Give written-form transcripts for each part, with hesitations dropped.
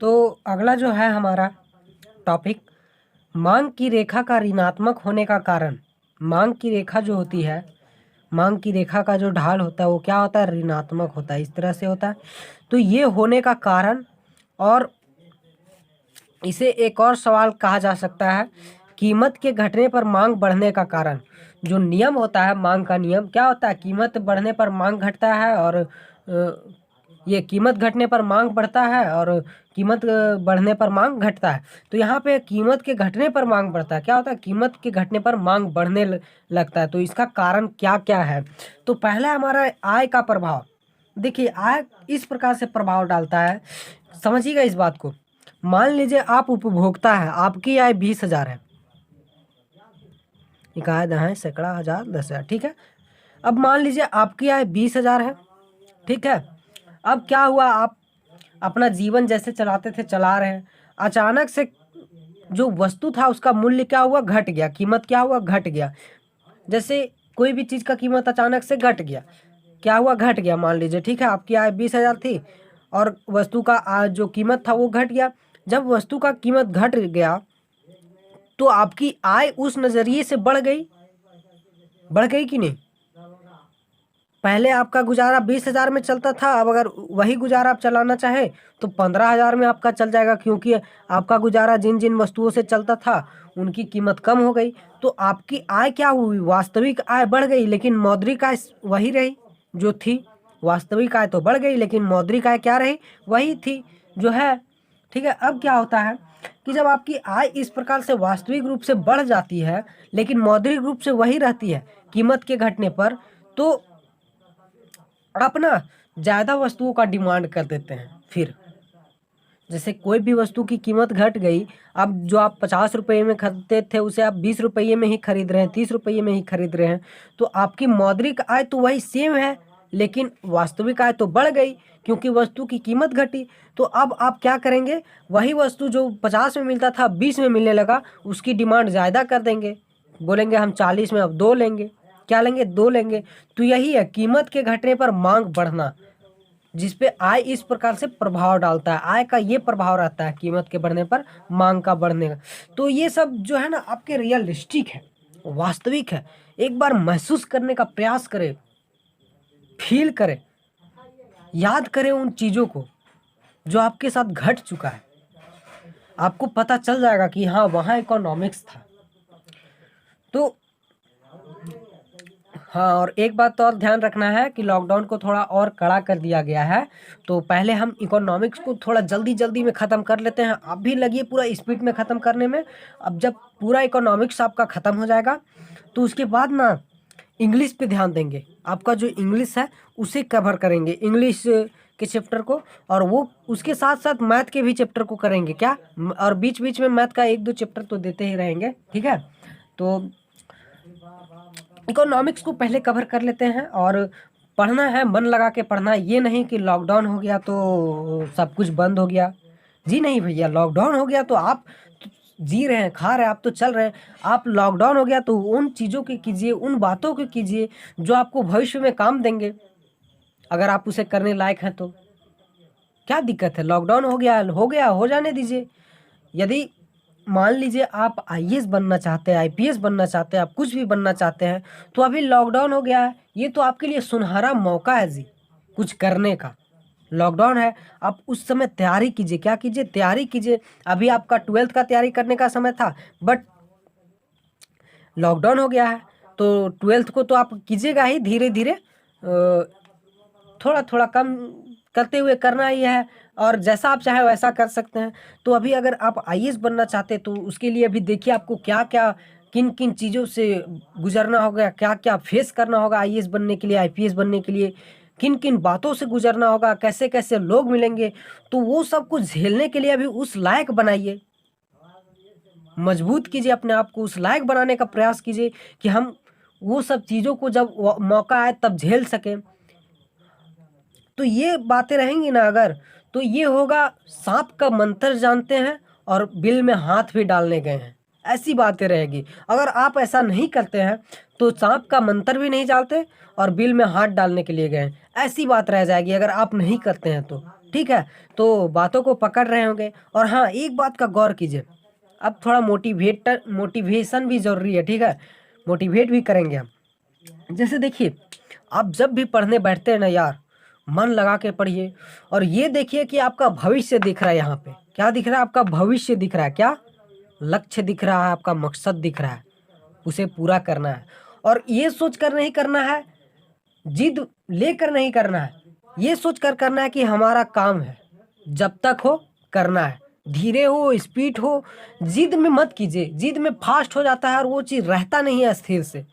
तो अगला जो है हमारा टॉपिक, मांग की रेखा का ऋणात्मक होने का कारण। मांग की रेखा जो होती है, मांग की रेखा का जो ढाल होता है वो क्या होता है, ऋणात्मक होता है, इस तरह से होता है। तो ये होने का कारण, और इसे एक और सवाल कहा जा सकता है, कीमत के घटने पर मांग बढ़ने का कारण। जो नियम होता है, मांग का नियम क्या होता है, कीमत बढ़ने पर मांग घटता है, और ये कीमत घटने पर मांग बढ़ता है और कीमत बढ़ने पर मांग घटता है। तो यहाँ पे कीमत के घटने पर मांग बढ़ता है, क्या होता है, कीमत के घटने पर मांग बढ़ने लगता है। तो इसका कारण क्या क्या है। तो पहला हमारा आय का प्रभाव। देखिए, आय इस प्रकार से प्रभाव डालता है, समझिएगा इस बात को। मान लीजिए आप उपभोक्ता है, आपकी आय 20,000 है, इकायद है सैकड़ा, हजार, 10,000, ठीक है। अब मान लीजिए आपकी आय 20,000 है, ठीक है। अब क्या हुआ, आप अपना जीवन जैसे चलाते थे चला रहे हैं, अचानक से जो वस्तु था उसका मूल्य क्या हुआ, घट गया, कीमत क्या हुआ, घट गया। जैसे कोई भी चीज़ का कीमत अचानक से घट गया, क्या हुआ, घट गया। मान लीजिए, ठीक है, आपकी आय 20,000 थी और वस्तु का जो कीमत था वो घट गया। जब वस्तु का कीमत घट गया तो आपकी आय उस नज़रिए से बढ़ गई कि नहीं। पहले आपका गुजारा 20,000 में चलता था, अब अगर वही गुजारा आप चलाना चाहे तो 15,000 में आपका चल जाएगा, क्योंकि आपका गुजारा जिन जिन वस्तुओं से चलता था उनकी कीमत कम हो गई। तो आपकी आय क्या हुई, वास्तविक आय बढ़ गई, लेकिन मौद्रिक आय वही रही जो थी। वास्तविक आय तो बढ़ गई लेकिन मौद्रिक आय क्या रही, वही थी जो है, ठीक है। अब क्या होता है कि जब आपकी आय इस प्रकार से वास्तविक रूप से बढ़ जाती है लेकिन मौद्रिक रूप से वही रहती है कीमत के घटने पर, तो आप ना ज़्यादा वस्तुओं का डिमांड कर देते हैं। फिर जैसे कोई भी वस्तु की कीमत घट गई, अब जो आप 50 रुपये में खरीदते थे उसे आप 20 रुपये में ही खरीद रहे हैं, 30 रुपये में ही खरीद रहे हैं। तो आपकी मौद्रिक आय तो वही सेम है लेकिन वास्तविक आय तो बढ़ गई क्योंकि वस्तु की कीमत घटी। तो अब आप क्या करेंगे, वही वस्तु जो 50 में मिलता था 20 में मिलने लगा, उसकी डिमांड ज़्यादा कर देंगे, बोलेंगे हम 40 में अब 2 लेंगे। क्या लेंगे, 2 लेंगे। तो यही है कीमत के घटने पर मांग बढ़ना, जिसपे आय इस प्रकार से प्रभाव डालता है। आय का ये प्रभाव रहता है कीमत के बढ़ने पर मांग का बढ़ने का। तो ये सब जो है ना आपके रियलिस्टिक है, वास्तविक है। एक बार महसूस करने का प्रयास करें, फील करें, याद करें उन चीज़ों को जो आपके साथ घट चुका है, आपको पता चल जाएगा कि हाँ वहाँ इकोनॉमिक्स था। तो हाँ, और एक बात तो और ध्यान रखना है कि लॉकडाउन को थोड़ा और कड़ा कर दिया गया है। तो पहले हम इकोनॉमिक्स को थोड़ा जल्दी जल्दी में ख़त्म कर लेते हैं, आप भी लगिए पूरा स्पीड में ख़त्म करने में। अब जब पूरा इकोनॉमिक्स आपका ख़त्म हो जाएगा तो उसके बाद ना इंग्लिश पे ध्यान देंगे। आपका जो इंग्लिश है उसे कवर करेंगे, इंग्लिश के चैप्टर को, और वो उसके साथ साथ मैथ के भी चैप्टर को करेंगे क्या, और बीच बीच में मैथ का 1-2 चैप्टर तो देते ही रहेंगे, ठीक है। तो इकोनॉमिक्स को पहले कवर कर लेते हैं, और पढ़ना है, मन लगा के पढ़ना है। ये नहीं कि लॉकडाउन हो गया तो सब कुछ बंद हो गया, जी नहीं भैया। लॉकडाउन हो गया तो आप जी रहे हैं, खा रहे हैं, आप तो चल रहे हैं। आप लॉकडाउन हो गया तो उन चीज़ों की कीजिए, उन बातों को कीजिए जो आपको भविष्य में काम देंगे, अगर आप उसे करने लायक हैं तो। क्या दिक्कत है, लॉकडाउन हो गया, हो जाने दीजिए। यदि मान लीजिए आप आईएएस बनना चाहते हैं, आईपीएस बनना चाहते हैं, आप कुछ भी बनना चाहते हैं, तो अभी लॉकडाउन हो गया है, ये तो आपके लिए सुनहरा मौका है जी, कुछ करने का। लॉकडाउन है, आप उस समय तैयारी कीजिए, क्या कीजिए, तैयारी कीजिए। अभी आपका 12th का तैयारी करने का समय था, बट लॉकडाउन हो गया है तो 12th को तो आप कीजिएगा ही, धीरे धीरे थोड़ा थोड़ा कम करते हुए करना ही है, और जैसा आप चाहे वैसा कर सकते हैं। तो अभी अगर आप आईएएस बनना चाहते हैं तो उसके लिए अभी देखिए आपको क्या क्या, किन किन चीज़ों से गुजरना होगा, क्या क्या फेस करना होगा आईएएस बनने के लिए, आईपीएस बनने के लिए, किन किन बातों से गुजरना होगा, कैसे कैसे लोग मिलेंगे। तो वो सब कुछ झेलने के लिए अभी उस लायक बनाइए, मजबूत कीजिए अपने आप को, उस लायक बनाने का प्रयास कीजिए कि हम वो सब चीज़ों को जब मौका आए तब झेल सकें। तो ये बातें रहेंगी ना अगर, तो ये होगा सांप का मंत्र जानते हैं और बिल में हाथ भी डालने गए हैं, ऐसी बातें रहेगी। अगर आप ऐसा नहीं करते हैं तो सांप का मंत्र भी नहीं जानते और बिल में हाथ डालने के लिए गए हैं, ऐसी बात रह जाएगी अगर आप नहीं करते हैं तो। ठीक है, तो बातों को पकड़ रहे होंगे। और हाँ, एक बात का गौर कीजिए, अब थोड़ा मोटिवेशन भी ज़रूरी है, ठीक है, मोटिवेट भी करेंगे हम। जैसे देखिए, आप जब भी पढ़ने बैठते हैं ना यार, मन लगा के पढ़िए, और ये देखिए कि आपका भविष्य दिख रहा है यहाँ पे। क्या दिख रहा है? आपका भविष्य दिख रहा है। क्या लक्ष्य दिख रहा है? आपका मकसद दिख रहा है, उसे पूरा करना है। और ये सोच कर नहीं करना है, जिद लेकर नहीं करना है, ये सोच कर करना है कि हमारा काम है, जब तक हो करना है। धीरे हो, स्पीड हो, जिद में मत कीजिए। जिद में फास्ट हो जाता है और वो चीज़ रहता नहीं है स्थिर से।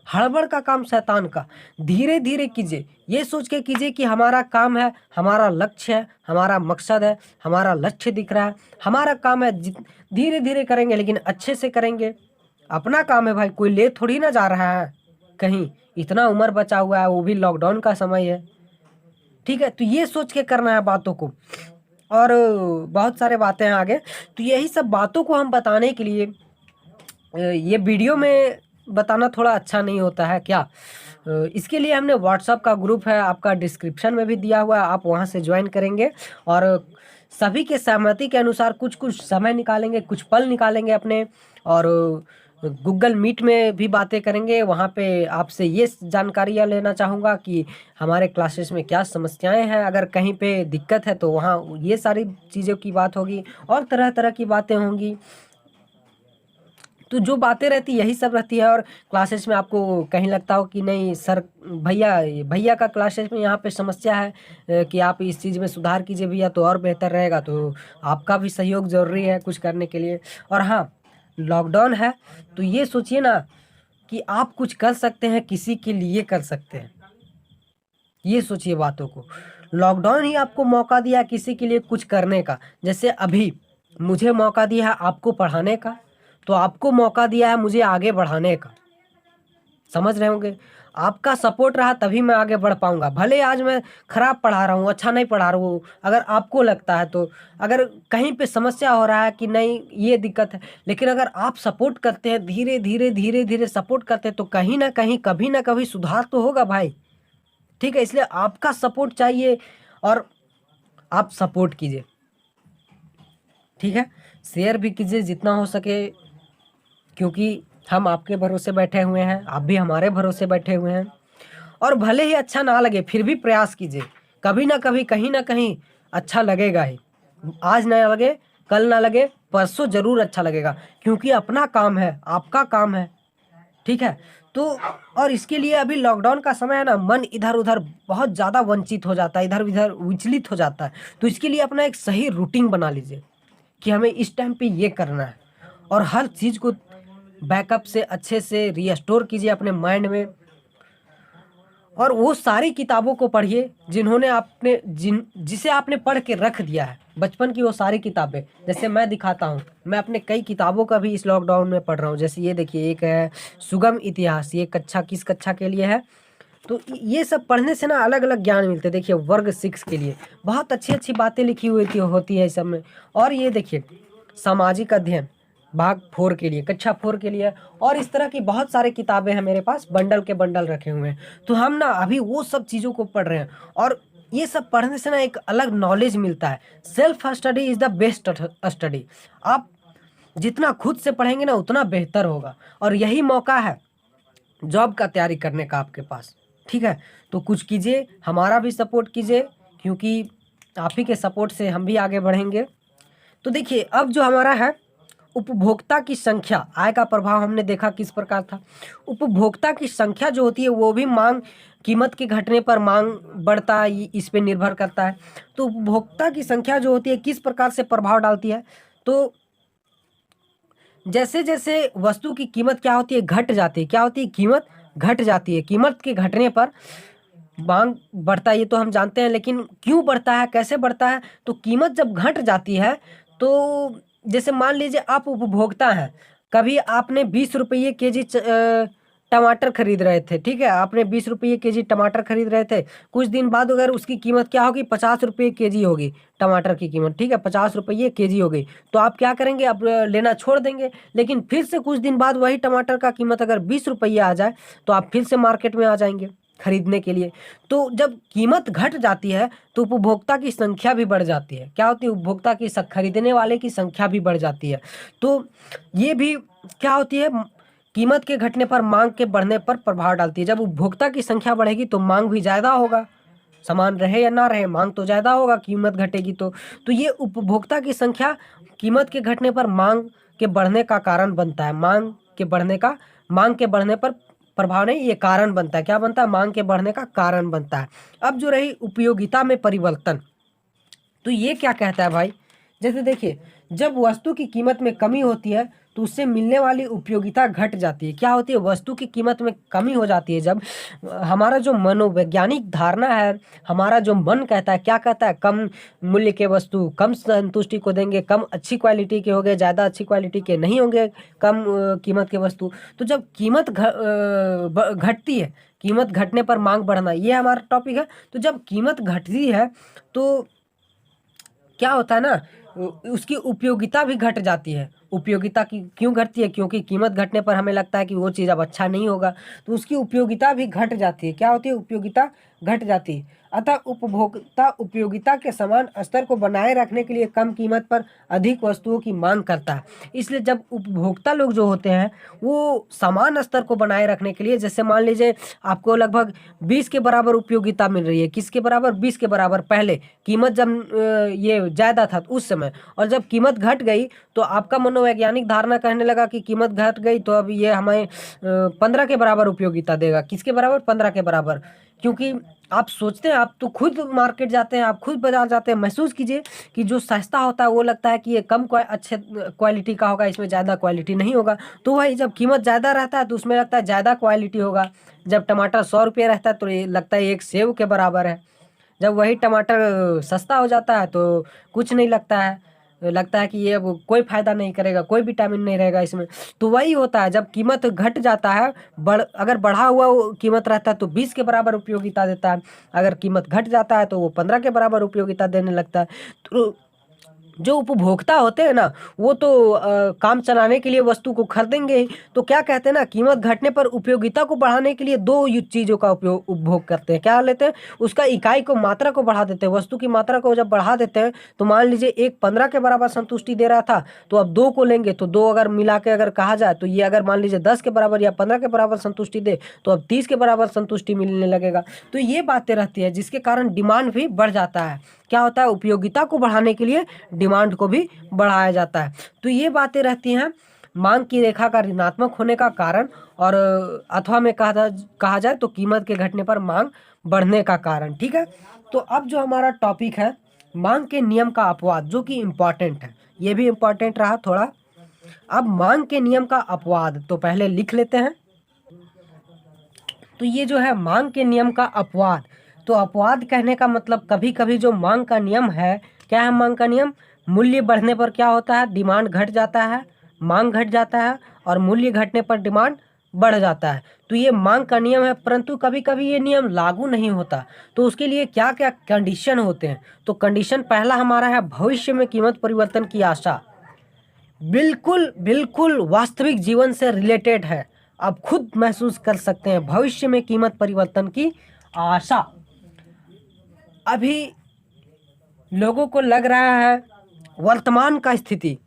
हड़बड़ का काम शैतान का। धीरे धीरे कीजिए, ये सोच के कीजिए कि हमारा काम है, हमारा लक्ष्य है, हमारा मकसद है, हमारा लक्ष्य दिख रहा है, हमारा काम है। धीरे धीरे करेंगे लेकिन अच्छे से करेंगे। अपना काम है भाई, कोई ले थोड़ी ना जा रहा है कहीं। इतना उम्र बचा हुआ है, वो भी लॉकडाउन का समय है, ठीक है। तो ये सोच के करना है बातों को। और बहुत सारे बातें हैं आगे, तो यही सब बातों को हम बताने के लिए ये वीडियो में बताना थोड़ा अच्छा नहीं होता है क्या। इसके लिए हमने व्हाट्सअप का ग्रुप है, आपका डिस्क्रिप्शन में भी दिया हुआ है, आप वहाँ से ज्वाइन करेंगे और सभी के सहमति के अनुसार कुछ कुछ समय निकालेंगे, कुछ पल निकालेंगे अपने, और गूगल मीट में भी बातें करेंगे। वहाँ पे आपसे ये जानकारियाँ लेना चाहूँगा कि हमारे क्लासेस में क्या समस्याएं हैं, अगर कहीं पे दिक्कत है तो वहाँ ये सारी चीज़ों की बात होगी, और तरह तरह की बातें होंगी। तो जो बातें रहती यही सब रहती है। और क्लासेस में आपको कहीं लगता हो कि नहीं सर, भैया भैया का क्लासेस में यहाँ पे समस्या है कि आप इस चीज़ में सुधार कीजिए भैया, तो और बेहतर रहेगा, तो आपका भी सहयोग ज़रूरी है कुछ करने के लिए। और हाँ, लॉकडाउन है तो ये सोचिए ना कि आप कुछ कर सकते हैं, किसी के लिए कर सकते हैं। ये सोचिए बातों को। लॉकडाउन ही आपको मौका दिया किसी के लिए कुछ करने का। जैसे अभी मुझे मौका दिया है आपको पढ़ाने का, तो आपको मौका दिया है मुझे आगे बढ़ाने का। समझ रहे होंगे? आपका सपोर्ट रहा तभी मैं आगे बढ़ पाऊंगा। भले आज मैं खराब पढ़ा रहा हूँ, अच्छा नहीं पढ़ा रहा हूँ, अगर आपको लगता है तो, अगर कहीं पे समस्या हो रहा है कि नहीं ये दिक्कत है, लेकिन अगर आप सपोर्ट करते हैं, धीरे धीरे सपोर्ट करते हैं, तो कहीं ना कहीं कभी ना कभी सुधार तो होगा भाई, ठीक है। इसलिए आपका सपोर्ट चाहिए और आप सपोर्ट कीजिए, ठीक है। शेयर भी कीजिए जितना हो सके, क्योंकि हम आपके भरोसे बैठे हुए हैं, आप भी हमारे भरोसे बैठे हुए हैं। और भले ही अच्छा ना लगे फिर भी प्रयास कीजिए, कभी ना कभी कहीं ना कहीं अच्छा लगेगा ही। आज ना लगे, कल ना लगे, परसों जरूर अच्छा लगेगा, क्योंकि अपना काम है, आपका काम है, ठीक है। तो और इसके लिए अभी लॉकडाउन का समय है ना, मन इधर उधर बहुत ज़्यादा वंचित हो जाता है, इधर उधर विचलित हो जाता है। तो इसके लिए अपना एक सही रूटीन बना लीजिए कि हमें इस टाइम पे ये करना है, और हर चीज़ को बैकअप से अच्छे से रीस्टोर कीजिए अपने माइंड में। और वो सारी किताबों को पढ़िए जिन्होंने आपने जिसे आपने पढ़ के रख दिया है बचपन की, वो सारी किताबें। जैसे मैं दिखाता हूँ, मैं अपने कई किताबों का भी इस लॉकडाउन में पढ़ रहा हूँ। जैसे ये देखिए, एक है सुगम इतिहास, ये कक्षा किस कक्षा के लिए है। तो ये सब पढ़ने से ना अलग अलग ज्ञान मिलते हैं। देखिए वर्ग 6 के लिए बहुत अच्छी अच्छी बातें लिखी हुई होती है इस सब में। और ये देखिए सामाजिक अध्ययन भाग 4 के लिए, कक्षा 4 के लिए, और इस तरह की बहुत सारी किताबें हैं मेरे पास, बंडल के बंडल रखे हुए हैं। तो हम ना अभी वो सब चीज़ों को पढ़ रहे हैं, और ये सब पढ़ने से ना एक अलग नॉलेज मिलता है। Self study is the best study. आप जितना खुद से पढ़ेंगे ना उतना बेहतर होगा, और यही मौका है जॉब का तैयारी करने का आपके पास, ठीक है। तो कुछ कीजिए, हमारा भी सपोर्ट कीजिए, क्योंकि आप ही के सपोर्ट से हम भी आगे बढ़ेंगे। तो देखिए अब जो हमारा है उपभोक्ता की संख्या, आय का प्रभाव हमने देखा किस प्रकार था। उपभोक्ता की संख्या जो होती है वो भी मांग, कीमत के घटने पर मांग बढ़ता है, इस पे निर्भर करता है। तो उपभोक्ता की संख्या जो होती है किस प्रकार से प्रभाव डालती है, तो जैसे जैसे वस्तु की कीमत क्या होती है, घट जाती है। क्या होती है? कीमत घट जाती है। कीमत के घटने पर मांग बढ़ता है, ये तो हम जानते हैं, लेकिन क्यों बढ़ता है, कैसे बढ़ता है? तो कीमत जब घट जाती है, तो जैसे मान लीजिए आप उपभोक्ता हैं, कभी आपने 20 रुपये केजी टमाटर खरीद रहे थे, ठीक है, आपने 20 रुपये केजी टमाटर खरीद रहे थे। कुछ दिन बाद अगर उसकी कीमत क्या होगी, 50 रुपये केजी होगी टमाटर की कीमत, ठीक है, 50 रुपये केजी हो गई। तो आप क्या करेंगे, अब लेना छोड़ देंगे। लेकिन फिर से कुछ दिन बाद वही टमाटर का कीमत अगर 20 रुपये आ जाए, तो आप फिर से मार्केट में आ जाएंगे। खरीदने के लिए। तो जब कीमत घट जाती है तो उपभोक्ता की संख्या भी बढ़ जाती है। क्या होती है? उपभोक्ता की खरीदने वाले की संख्या भी बढ़ जाती है। तो ये भी क्या होती है? कीमत के घटने पर मांग के बढ़ने पर प्रभाव डालती है। जब उपभोक्ता की संख्या बढ़ेगी तो मांग भी ज़्यादा होगा। सामान रहे या ना रहे, मांग तो ज़्यादा होगा, कीमत घटेगी तो ये उपभोक्ता की संख्या कीमत के घटने पर मांग के बढ़ने का कारण बनता है। मांग के बढ़ने पर प्रभाव नहीं, ये कारण बनता है। क्या बनता है? मांग के बढ़ने का कारण बनता है। अब जो रही उपयोगिता में परिवर्तन, तो ये क्या कहता है भाई? जैसे देखिए, जब वस्तु की कीमत में कमी होती है तो उससे मिलने वाली उपयोगिता घट जाती है। क्या होती है? वस्तु की कीमत में कमी हो जाती है जब हमारा जो मनोवैज्ञानिक धारणा है, हमारा जो मन कहता है, क्या कहता है? कम मूल्य के वस्तु कम संतुष्टि को देंगे, कम अच्छी क्वालिटी के होंगे, ज़्यादा अच्छी क्वालिटी के नहीं होंगे, कम कीमत के वस्तु। तो जब कीमत घटती है, कीमत घटने पर मांग बढ़ना, ये हमारा टॉपिक है। तो जब कीमत घटती है तो क्या होता है ना, उसकी उपयोगिता भी घट जाती है। उपयोगिता की क्यों घटती है? क्योंकि कीमत घटने पर हमें लगता है कि वो चीज़ अब अच्छा नहीं होगा, तो उसकी उपयोगिता भी घट जाती है। क्या होती है? उपयोगिता घट जाती है। अतः उपभोक्ता उपयोगिता के समान स्तर को बनाए रखने के लिए कम कीमत पर अधिक वस्तुओं की मांग करता है। इसलिए जब उपभोक्ता लोग जो होते हैं वो समान स्तर को बनाए रखने के लिए, जैसे मान लीजिए आपको लगभग 20 के बराबर उपयोगिता मिल रही है। किसके बराबर? 20 के बराबर। पहले कीमत जब ये ज़्यादा था उस समय, और जब कीमत घट गई तो आपका मनोवैज्ञानिक धारणा कहने लगा कि कीमत घट गई तो अब ये हमें 15 के बराबर उपयोगिता देगा। किसके बराबर? 15 के बराबर। क्योंकि आप सोचते हैं, आप तो खुद मार्केट जाते हैं, आप खुद बाजार जाते हैं, महसूस कीजिए कि जो सस्ता होता है वो लगता है कि ये कम अच्छे क्वालिटी का होगा, इसमें ज़्यादा क्वालिटी नहीं होगा। तो वही जब कीमत ज़्यादा रहता है तो उसमें लगता है ज़्यादा क्वालिटी होगा। जब टमाटर 100 रुपये रहता है तो ये लगता है एक सेव के बराबर है। जब वही टमाटर सस्ता हो जाता है तो कुछ नहीं लगता है, लगता है कि ये अब कोई फ़ायदा नहीं करेगा, कोई विटामिन नहीं रहेगा इसमें। तो वही होता है, जब कीमत घट जाता है, अगर बढ़ा हुआ वो कीमत रहता है तो 20 के बराबर उपयोगिता देता है, अगर कीमत घट जाता है तो वो 15 के बराबर उपयोगिता देने लगता है। तो जो उपभोक्ता होते हैं ना, वो तो काम चलाने के लिए वस्तु को खरीदेंगे ही। तो क्या कहते हैं ना, कीमत घटने पर उपयोगिता को बढ़ाने के लिए दो चीज़ों का उपभोग करते हैं। क्या लेते हैं? उसका इकाई को, मात्रा को बढ़ा देते हैं। वस्तु की मात्रा को जब बढ़ा देते हैं तो मान लीजिए एक 15 के बराबर संतुष्टि दे रहा था तो अब 2 को लेंगे, तो 2 अगर मिला के अगर कहा जाए तो ये अगर मान लीजिए 10 के बराबर या 15 के बराबर संतुष्टि दे तो अब 30 के बराबर संतुष्टि मिलने लगेगा। तो ये बातें रहती है जिसके कारण डिमांड भी बढ़ जाता है। क्या होता है? उपयोगिता को बढ़ाने के लिए डिमांड को भी बढ़ाया जाता है। तो ये बातें रहती हैं मांग की रेखा का ऋणात्मक होने का कारण, और अथवा में कहा जाए तो कीमत के घटने पर मांग बढ़ने का कारण। ठीक है, तो अब जो हमारा टॉपिक है मांग के नियम का अपवाद, जो कि इम्पॉर्टेंट है, ये भी इम्पॉर्टेंट रहा थोड़ा। अब मांग के नियम का अपवाद तो पहले लिख लेते हैं। तो ये जो है मांग के नियम का अपवाद, तो अपवाद कहने का मतलब कभी कभी जो मांग का नियम है, क्या है मांग का नियम? मूल्य बढ़ने पर क्या होता है? डिमांड घट जाता है, मांग घट जाता है, और मूल्य घटने पर डिमांड बढ़ जाता है। तो ये मांग का नियम है, परंतु कभी कभी ये नियम लागू नहीं होता। तो उसके लिए क्या क्या कंडीशन होते हैं? तो कंडीशन पहला हमारा है भविष्य में कीमत परिवर्तन की आशा। बिल्कुल बिल्कुल वास्तविक जीवन से रिलेटेड है, आप खुद महसूस कर सकते हैं। भविष्य में कीमत परिवर्तन की आशा। अभी लोगों को लग रहा है वर्तमान का स्थिति,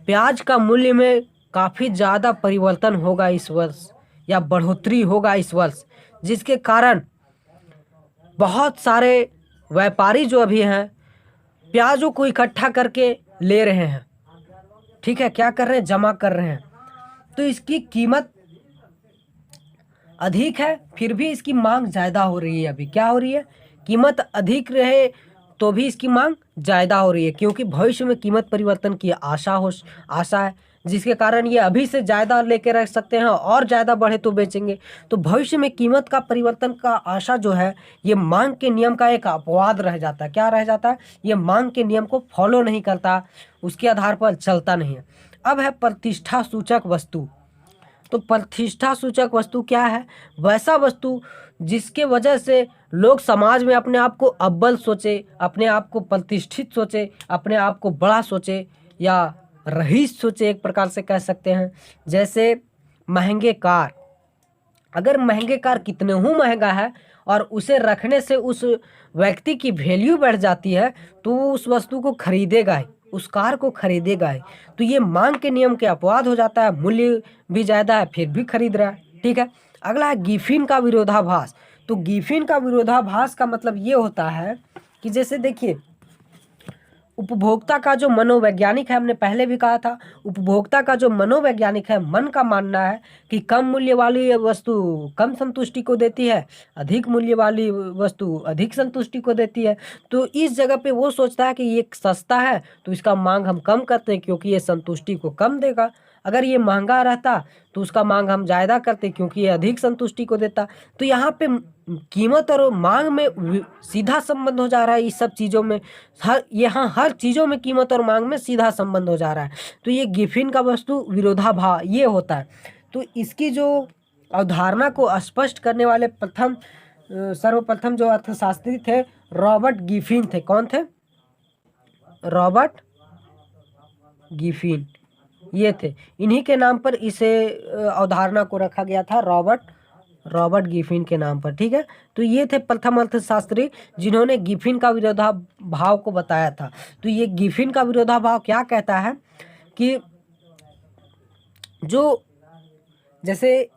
प्याज का मूल्य में काफ़ी ज़्यादा परिवर्तन होगा इस वर्ष, या बढ़ोतरी होगा इस वर्ष, जिसके कारण बहुत सारे व्यापारी जो अभी हैं प्याजों को इकट्ठा करके ले रहे हैं। ठीक है, क्या कर रहे हैं? जमा कर रहे हैं। तो इसकी कीमत अधिक है, फिर भी इसकी मांग ज़्यादा हो रही है। अभी क्या हो रही है? कीमत अधिक रहे तो भी इसकी मांग ज़्यादा हो रही है, क्योंकि भविष्य में कीमत परिवर्तन की आशा है, जिसके कारण ये अभी से ज़्यादा लेके रख सकते हैं, और ज़्यादा बढ़े तो बेचेंगे। तो भविष्य में कीमत का परिवर्तन का आशा जो है, ये मांग के नियम का एक अपवाद रह जाता है। क्या रह जाता है? ये मांग के नियम को फॉलो नहीं करता, उसके आधार पर चलता नहीं है। अब है प्रतिष्ठा सूचक वस्तु। तो प्रतिष्ठा सूचक वस्तु क्या है? वैसा वस्तु जिसके वजह से लोग समाज में अपने आप को अव्वल सोचे, अपने आप को प्रतिष्ठित सोचे, अपने आप को बड़ा सोचे, या रईस सोचे, एक प्रकार से कह सकते हैं। जैसे महंगे कार, अगर महंगे कार कितने ही महंगा है और उसे रखने से उस व्यक्ति की वैल्यू बढ़ जाती है, तो वो उस वस्तु को खरीदेगा ही, उस कार को खरीदेगा ही। तो ये मांग के नियम के अपवाद हो जाता है, मूल्य भी ज़्यादा है फिर भी खरीद रहा है। ठीक है, अगला है गिफिन का विरोधाभास। तो गिफिन का विरोधाभास का मतलब ये होता है कि जैसे देखिए, उपभोक्ता का जो मनोवैज्ञानिक है, हमने पहले भी कहा था, उपभोक्ता का जो मनोवैज्ञानिक है, मन का मानना है कि कम मूल्य वाली वस्तु कम संतुष्टि को देती है, अधिक मूल्य वाली वस्तु अधिक संतुष्टि को देती है। तो इस जगह पे वो सोचता है कि ये सस्ता है तो इसका मांग हम कम करते हैं क्योंकि ये संतुष्टि को कम देगा। अगर ये महंगा रहता तो उसका मांग हम ज़्यादा करते क्योंकि ये अधिक संतुष्टि को देता। तो यहाँ पे कीमत और मांग में सीधा संबंध हो जा रहा है। इस सब चीज़ों में हर चीज़ों में कीमत और मांग में सीधा संबंध हो जा रहा है। तो ये गिफिन का वस्तु विरोधाभास ये होता है। तो इसकी जो अवधारणा को स्पष्ट करने वाले सर्वप्रथम जो अर्थशास्त्री थे, रॉबर्ट गिफिन थे। कौन थे? रॉबर्ट गिफिन ये थे। इन्हीं के नाम पर इसे अवधारणा को रखा गया था, रॉबर्ट गिफिन के नाम पर। ठीक है, तो ये थे प्रथम अर्थशास्त्री जिन्होंने गिफिन का विरोधाभाव को बताया था। तो ये गिफिन का विरोधाभाव क्या कहता है कि जो जैसे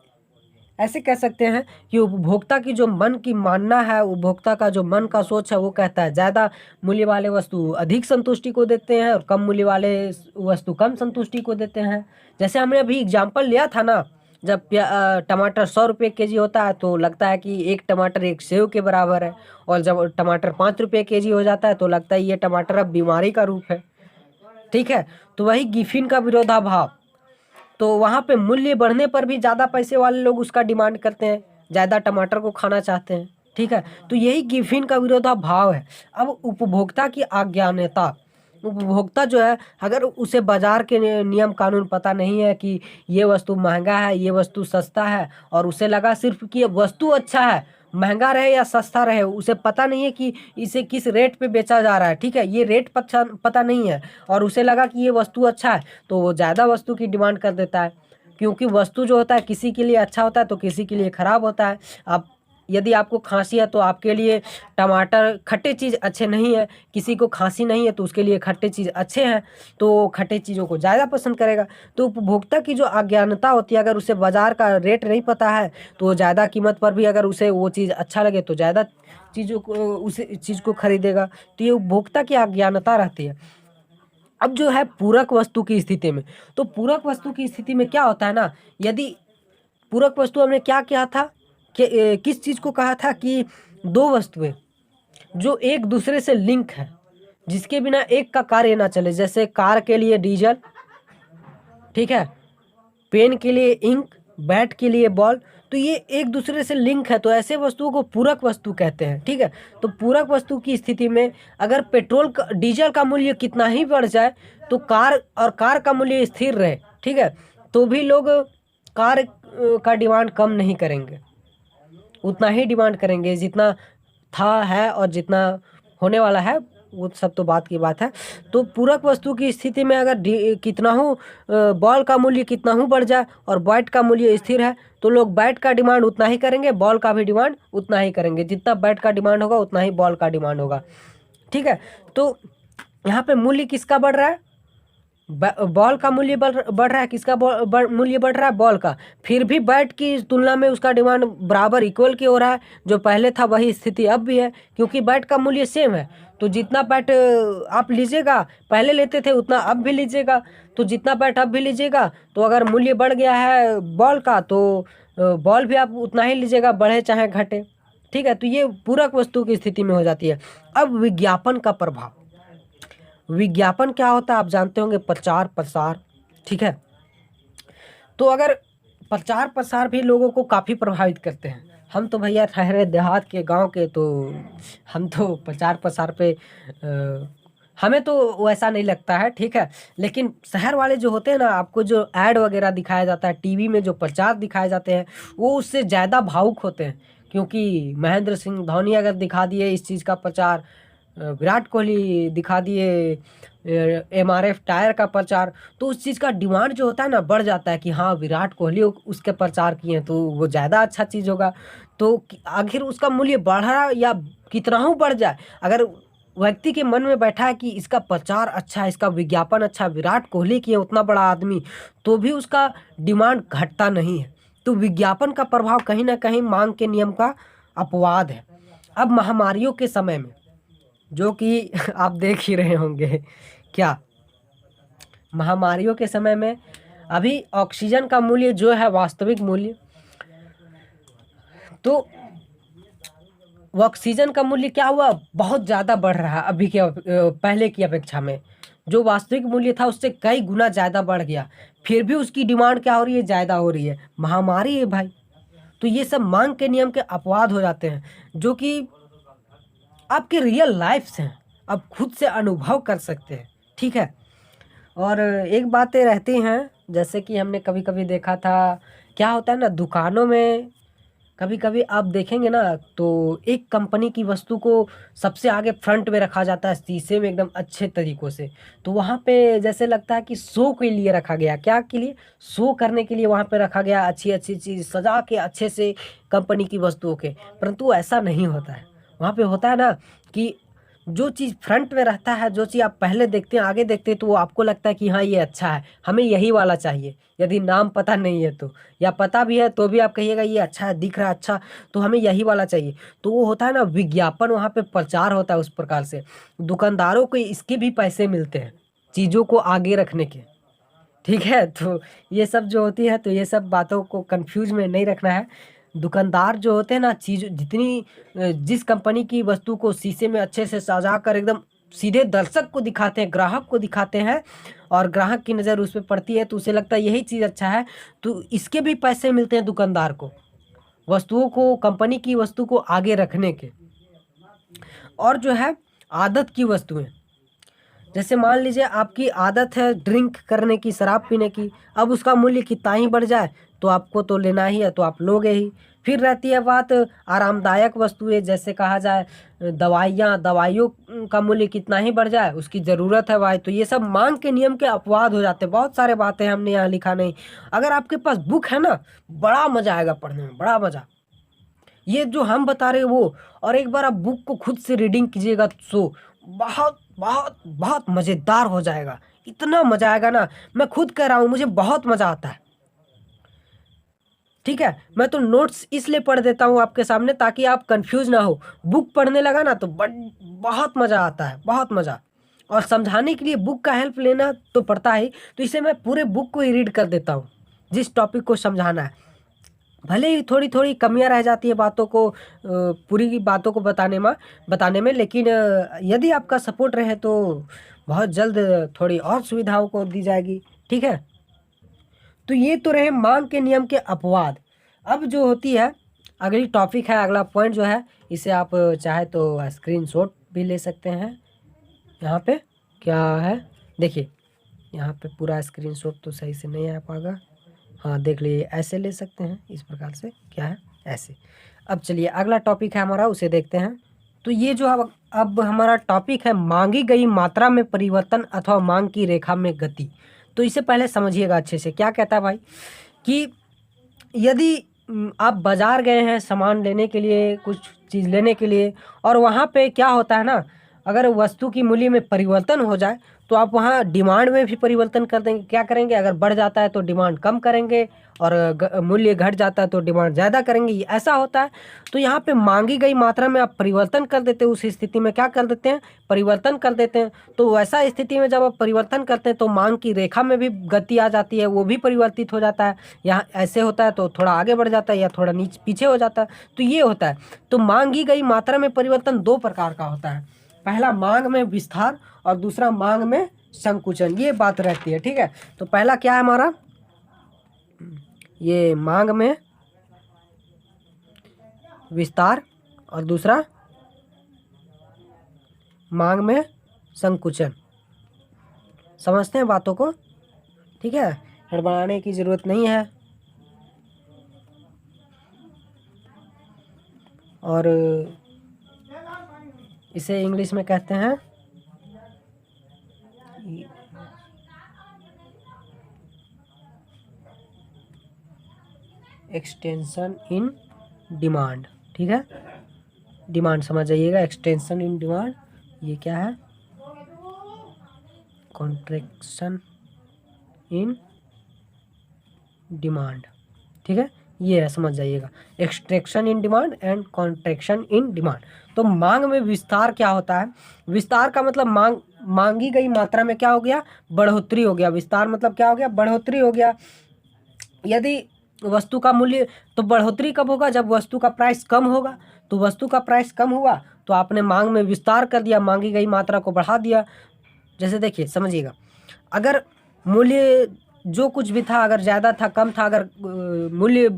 ऐसे कह सकते हैं कि उपभोक्ता की जो मन की मानना है, उपभोक्ता का जो मन का सोच है, वो कहता है ज़्यादा मूल्य वाले वस्तु अधिक संतुष्टि को देते हैं और कम मूल्य वाले वस्तु कम संतुष्टि को देते हैं। जैसे हमने अभी एग्जाम्पल लिया था ना, जब टमाटर 100 रुपये केजी होता है तो लगता है कि एक टमाटर एक सेव के बराबर है, और जब टमाटर 5 रुपये केजी हो जाता है तो लगता है ये टमाटर अब बीमारी का रूप है। ठीक है, तो वही गिफिन का विरोधाभाव। तो वहाँ पे मूल्य बढ़ने पर भी ज़्यादा पैसे वाले लोग उसका डिमांड करते हैं, ज़्यादा टमाटर को खाना चाहते हैं। ठीक है, तो यही गिफिन का विरोधाभाव है। अब उपभोक्ता की अज्ञानता, उपभोक्ता जो है अगर उसे बाजार के नियम कानून पता नहीं है कि ये वस्तु महंगा है ये वस्तु सस्ता है, और उसे लगा सिर्फ कि ये वस्तु अच्छा है, महंगा रहे या सस्ता रहे, उसे पता नहीं है कि इसे किस रेट पे बेचा जा रहा है। ठीक है, ये रेट पता नहीं है, और उसे लगा कि ये वस्तु अच्छा है तो वो ज़्यादा वस्तु की डिमांड कर देता है। क्योंकि वस्तु जो होता है किसी के लिए अच्छा होता है तो किसी के लिए ख़राब होता है। अब यदि आपको खांसी है तो आपके लिए टमाटर खट्टे चीज़ अच्छे नहीं है, किसी को खांसी नहीं है तो उसके लिए खट्टे चीज़ अच्छे हैं, तो खट्टे चीज़ों को ज़्यादा पसंद करेगा। तो उपभोक्ता की जो अज्ञानता होती है, अगर उसे बाज़ार का रेट नहीं पता है तो वो ज़्यादा कीमत पर भी अगर उसे वो चीज़ अच्छा लगे तो ज़्यादा चीज़ों को उस चीज़ को खरीदेगा। तो ये उपभोक्ता की अज्ञानता रहती है। अब जो है पूरक वस्तु की स्थिति में, तो पूरक वस्तु की स्थिति में क्या होता है ना, यदि पूरक वस्तु हमने क्या किया था कि किस चीज़ को कहा था कि दो वस्तुएं जो एक दूसरे से लिंक है, जिसके बिना एक का कार्य ना चले, जैसे कार के लिए डीजल, ठीक है, पेन के लिए इंक, बैट के लिए बॉल, तो ये एक दूसरे से लिंक है, तो ऐसे वस्तुओं को पूरक वस्तु कहते हैं। ठीक है, तो पूरक वस्तु की स्थिति में अगर डीजल का मूल्य कितना ही बढ़ जाए तो कार का मूल्य स्थिर रहे, ठीक है, तो भी लोग कार का डिमांड कम नहीं करेंगे, उतना ही डिमांड करेंगे जितना था है और जितना होने वाला है, वो सब तो बात की बात है। तो पूरक वस्तु की स्थिति में अगर कितना हो बॉल का मूल्य कितना हो बढ़ जाए और बैट का मूल्य स्थिर है तो लोग बैट का डिमांड उतना ही करेंगे, बॉल का भी डिमांड उतना ही करेंगे, जितना बैट का डिमांड होगा उतना ही बॉल का डिमांड होगा। ठीक है, तो यहाँ पे मूल्य किसका बढ़ रहा है? बॉल का मूल्य बढ़ रहा है। किसका मूल्य बढ़ रहा है? बॉल का। फिर भी बैट की तुलना में उसका डिमांड बराबर इक्वल की हो रहा है, जो पहले था वही स्थिति अब भी है, क्योंकि बैट का मूल्य सेम है। तो जितना बैट आप लीजिएगा, पहले लेते थे उतना अब भी लीजिएगा, तो जितना बैट अब भी लीजिएगा, तो अगर मूल्य बढ़ गया है बॉल का तो बॉल भी आप उतना ही लीजिएगा, बढ़े चाहे घटे। ठीक है, तो ये पूरक वस्तु की स्थिति में हो जाती है। अब विज्ञापन का प्रभाव। विज्ञापन क्या होता है आप जानते होंगे, प्रचार प्रसार। ठीक है, तो अगर प्रचार प्रसार भी लोगों को काफ़ी प्रभावित करते हैं। हम तो भैया ठहरे देहात के गांव के, तो हम तो प्रचार प्रसार पे हमें तो वैसा नहीं लगता है। ठीक है, लेकिन शहर वाले जो होते हैं ना, आपको जो ऐड वगैरह दिखाया जाता है टीवी में, जो प्रचार दिखाए जाते हैं, वो उससे ज़्यादा भावुक होते हैं। क्योंकि महेंद्र सिंह धोनी अगर दिखा दिए इस चीज़ का प्रचार, विराट कोहली दिखा दिए एमआरएफ टायर का प्रचार, तो उस चीज़ का डिमांड जो होता है ना बढ़ जाता है कि हाँ विराट कोहली उसके प्रचार किए हैं तो वो ज़्यादा अच्छा चीज़ होगा। तो आखिर उसका मूल्य बढ़ा या कितना हो बढ़ जाए, अगर व्यक्ति के मन में बैठा है कि इसका प्रचार अच्छा है, इसका विज्ञापन अच्छा है, विराट कोहली की है उतना बड़ा आदमी, तो भी उसका डिमांड घटता नहीं है। तो विज्ञापन का प्रभाव कहीं ना कहीं मांग के नियम का अपवाद है। अब महामारियों के समय में जो कि आप देख ही रहे होंगे, क्या महामारियों के समय में अभी ऑक्सीजन का मूल्य जो है वास्तविक मूल्य, तो वो ऑक्सीजन का मूल्य क्या हुआ, बहुत ज़्यादा बढ़ रहा है अभी के पहले की अपेक्षा में। जो वास्तविक मूल्य था उससे कई गुना ज़्यादा बढ़ गया, फिर भी उसकी डिमांड क्या हो रही है, ज़्यादा हो रही है। महामारी है भाई। तो ये सब मांग के नियम के अपवाद हो जाते हैं, जो कि आपके रियल लाइफ से हैं, आप खुद से अनुभव कर सकते हैं। ठीक है। और एक बातें रहती हैं, जैसे कि हमने कभी कभी देखा था, क्या होता है ना दुकानों में, कभी कभी आप देखेंगे ना तो एक कंपनी की वस्तु को सबसे आगे फ्रंट में रखा जाता है शीशे में एकदम अच्छे तरीकों से। तो वहाँ पे जैसे लगता है कि शो के लिए रखा गया, क्या के लिए, शो करने के लिए वहाँ पे रखा गया, अच्छी अच्छी चीज़ सजा के अच्छे से कंपनी की वस्तुओं के। परंतु ऐसा नहीं होता है। वहाँ पे होता है ना कि जो चीज़ फ्रंट में रहता है, जो चीज़ आप पहले देखते हैं आगे देखते हैं, तो वो आपको लगता है कि हाँ ये अच्छा है, हमें यही वाला चाहिए। यदि नाम पता नहीं है तो, या पता भी है तो भी आप कहिएगा ये अच्छा है, दिख रहा है अच्छा, तो हमें यही वाला चाहिए। तो वो होता है ना विज्ञापन, वहाँ पे प्रचार होता है उस प्रकार से। दुकानदारों को इसके भी पैसे मिलते हैं चीज़ों को आगे रखने के। ठीक है। तो ये सब जो होती है, तो ये सब बातों को कंफ्यूज में नहीं रखना है। दुकानदार जो होते हैं ना, चीज़ जितनी जिस कंपनी की वस्तु को शीशे में अच्छे से सजा कर एकदम सीधे दर्शक को दिखाते हैं, ग्राहक को दिखाते हैं, और ग्राहक की नज़र उस पे पड़ती है तो उसे लगता है यही चीज़ अच्छा है, तो इसके भी पैसे मिलते हैं दुकानदार को, वस्तुओं को, कंपनी की वस्तु को आगे रखने के। और जो है आदत की वस्तुएं, जैसे मान लीजिए आपकी आदत है ड्रिंक करने की, शराब पीने की, अब उसका मूल्य कितना ही बढ़ जाए तो आपको तो लेना ही है, तो आप लोगे ही। फिर रहती है बात आरामदायक वस्तुएं, जैसे कहा जाए दवाइयों का मूल्य कितना ही बढ़ जाए, उसकी ज़रूरत है भाई, तो ये सब मांग के नियम के अपवाद हो जाते हैं। बहुत सारे बातें हमने यहाँ लिखा नहीं। अगर आपके पास बुक है ना, बड़ा मज़ा आएगा पढ़ने में, बड़ा मज़ा। ये जो हम बता रहे हैं वो, और एक बार आप बुक को खुद से रीडिंग कीजिएगा तो बहुत बहुत बहुत मज़ेदार हो जाएगा। इतना मज़ा आएगा ना, मैं खुद कह रहा हूँ, मुझे बहुत मज़ा आता है। ठीक है। मैं तो नोट्स इसलिए पढ़ देता हूँ आपके सामने ताकि आप कंफ्यूज ना हो। बुक पढ़ने लगा ना तो बहुत मज़ा आता है, बहुत मज़ा। और समझाने के लिए बुक का हेल्प लेना तो पड़ता ही, तो इसे मैं पूरे बुक को ही रीड कर देता हूँ जिस टॉपिक को समझाना है। भले ही थोड़ी थोड़ी कमियां रह जाती है बातों को, पूरी की बातों को बताने में, लेकिन यदि आपका सपोर्ट रहे तो बहुत जल्द थोड़ी और सुविधाओं को दी जाएगी। ठीक है। तो ये तो रहे मांग के नियम के अपवाद। अब जो होती है अगली टॉपिक है, अगला पॉइंट जो है, इसे आप चाहे तो स्क्रीनशॉट भी ले सकते हैं। यहाँ पे क्या है, देखिए यहाँ पे पूरा स्क्रीनशॉट तो सही से नहीं आ पाएगा। हाँ देख लीजिए, ऐसे ले सकते हैं, इस प्रकार से क्या है, ऐसे। अब चलिए अगला टॉपिक है हमारा, उसे देखते हैं। तो ये जो अब हमारा टॉपिक है मांगी गई मात्रा में परिवर्तन अथवा मांग की रेखा में गति। तो इसे पहले समझिएगा अच्छे से, क्या कहता है भाई कि यदि आप बाजार गए हैं सामान लेने के लिए, कुछ चीज़ लेने के लिए, और वहाँ पे क्या होता है ना, अगर वस्तु की मूल्य में परिवर्तन हो जाए तो आप वहाँ डिमांड में भी परिवर्तन कर देंगे। क्या करेंगे, अगर बढ़ जाता है तो डिमांड कम करेंगे, और मूल्य घट जाता है तो डिमांड ज़्यादा करेंगे, ये ऐसा होता है। तो यहाँ पे मांगी गई मात्रा में आप परिवर्तन कर देते हैं, उस स्थिति में क्या कर देते हैं, परिवर्तन कर देते हैं। तो वैसा स्थिति में जब आप परिवर्तन करते हैं तो मांग की रेखा में भी गति आ जाती है, वो भी परिवर्तित हो जाता है। यहाँ ऐसे होता है तो थोड़ा आगे बढ़ जाता है या थोड़ा नीचे पीछे हो जाता है, तो ये होता है। तो मांगी गई मात्रा में परिवर्तन दो प्रकार का होता है, पहला मांग में विस्तार और दूसरा मांग में संकुचन, ये बात रहती है। ठीक है। तो पहला क्या है हमारा, ये मांग में विस्तार और दूसरा मांग में संकुचन। समझते हैं बातों को। ठीक है, हड़बड़ाने की ज़रूरत नहीं है। और इसे इंग्लिश में कहते हैं एक्सटेंशन इन डिमांड, ठीक है, डिमांड समझ जाइएगा, एक्सटेंशन इन डिमांड, ये क्या है, कॉन्ट्रैक्शन इन डिमांड, ठीक है, ये है, समझ जाइएगा, extraction in demand and contraction in demand. तो मांग में विस्तार क्या होता है, विस्तार का मतलब मांगी गई मात्रा में क्या हो गया, बढ़ोतरी हो गया, विस्तार मतलब क्या हो गया, बढ़ोतरी हो गया। यदि वस्तु का मूल्य, तो बढ़ोतरी कब होगा, जब वस्तु का प्राइस कम होगा, तो वस्तु का प्राइस कम हुआ तो आपने मांग में विस्तार कर दिया, मांगी गई मात्रा को बढ़ा दिया। जैसे देखिए समझिएगा, अगर मूल्य जो कुछ भी था, अगर ज़्यादा था कम था, अगर मूल्य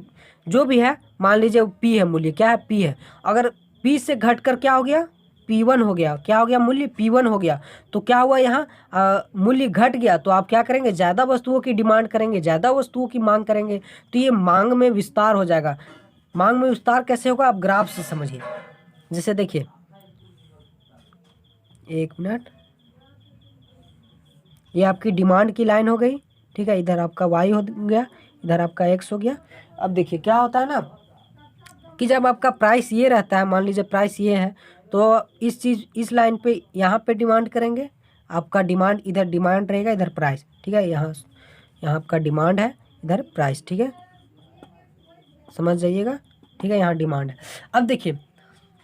जो भी है, मान लीजिए पी है, मूल्य क्या है, पी है, अगर पी से घटकर क्या हो गया, P1 हो गया, क्या हो गया, मूल्य P1 हो गया, तो क्या हुआ यहाँ मूल्य घट गया, तो आप क्या करेंगे, ज़्यादा वस्तुओं की डिमांड करेंगे, ज़्यादा वस्तुओं की मांग करेंगे, तो ये मांग में विस्तार हो जाएगा। मांग में विस्तार कैसे होगा, आप ग्राफ से समझिए। जैसे देखिए, एक मिनट, ये आपकी डिमांड की लाइन हो गई, ठीक है, इधर आपका वाई हो गया, इधर आपका एक्स हो गया। अब देखिए क्या होता है ना कि जब आपका प्राइस ये रहता है, मान लीजिए प्राइस ये है, तो इस लाइन पे यहाँ पे डिमांड करेंगे, आपका डिमांड इधर डिमांड रहेगा, इधर प्राइस, ठीक है, यहाँ आपका डिमांड है, इधर प्राइस, ठीक है, समझ जाइएगा, ठीक है, यहाँ डिमांड है। अब देखिए,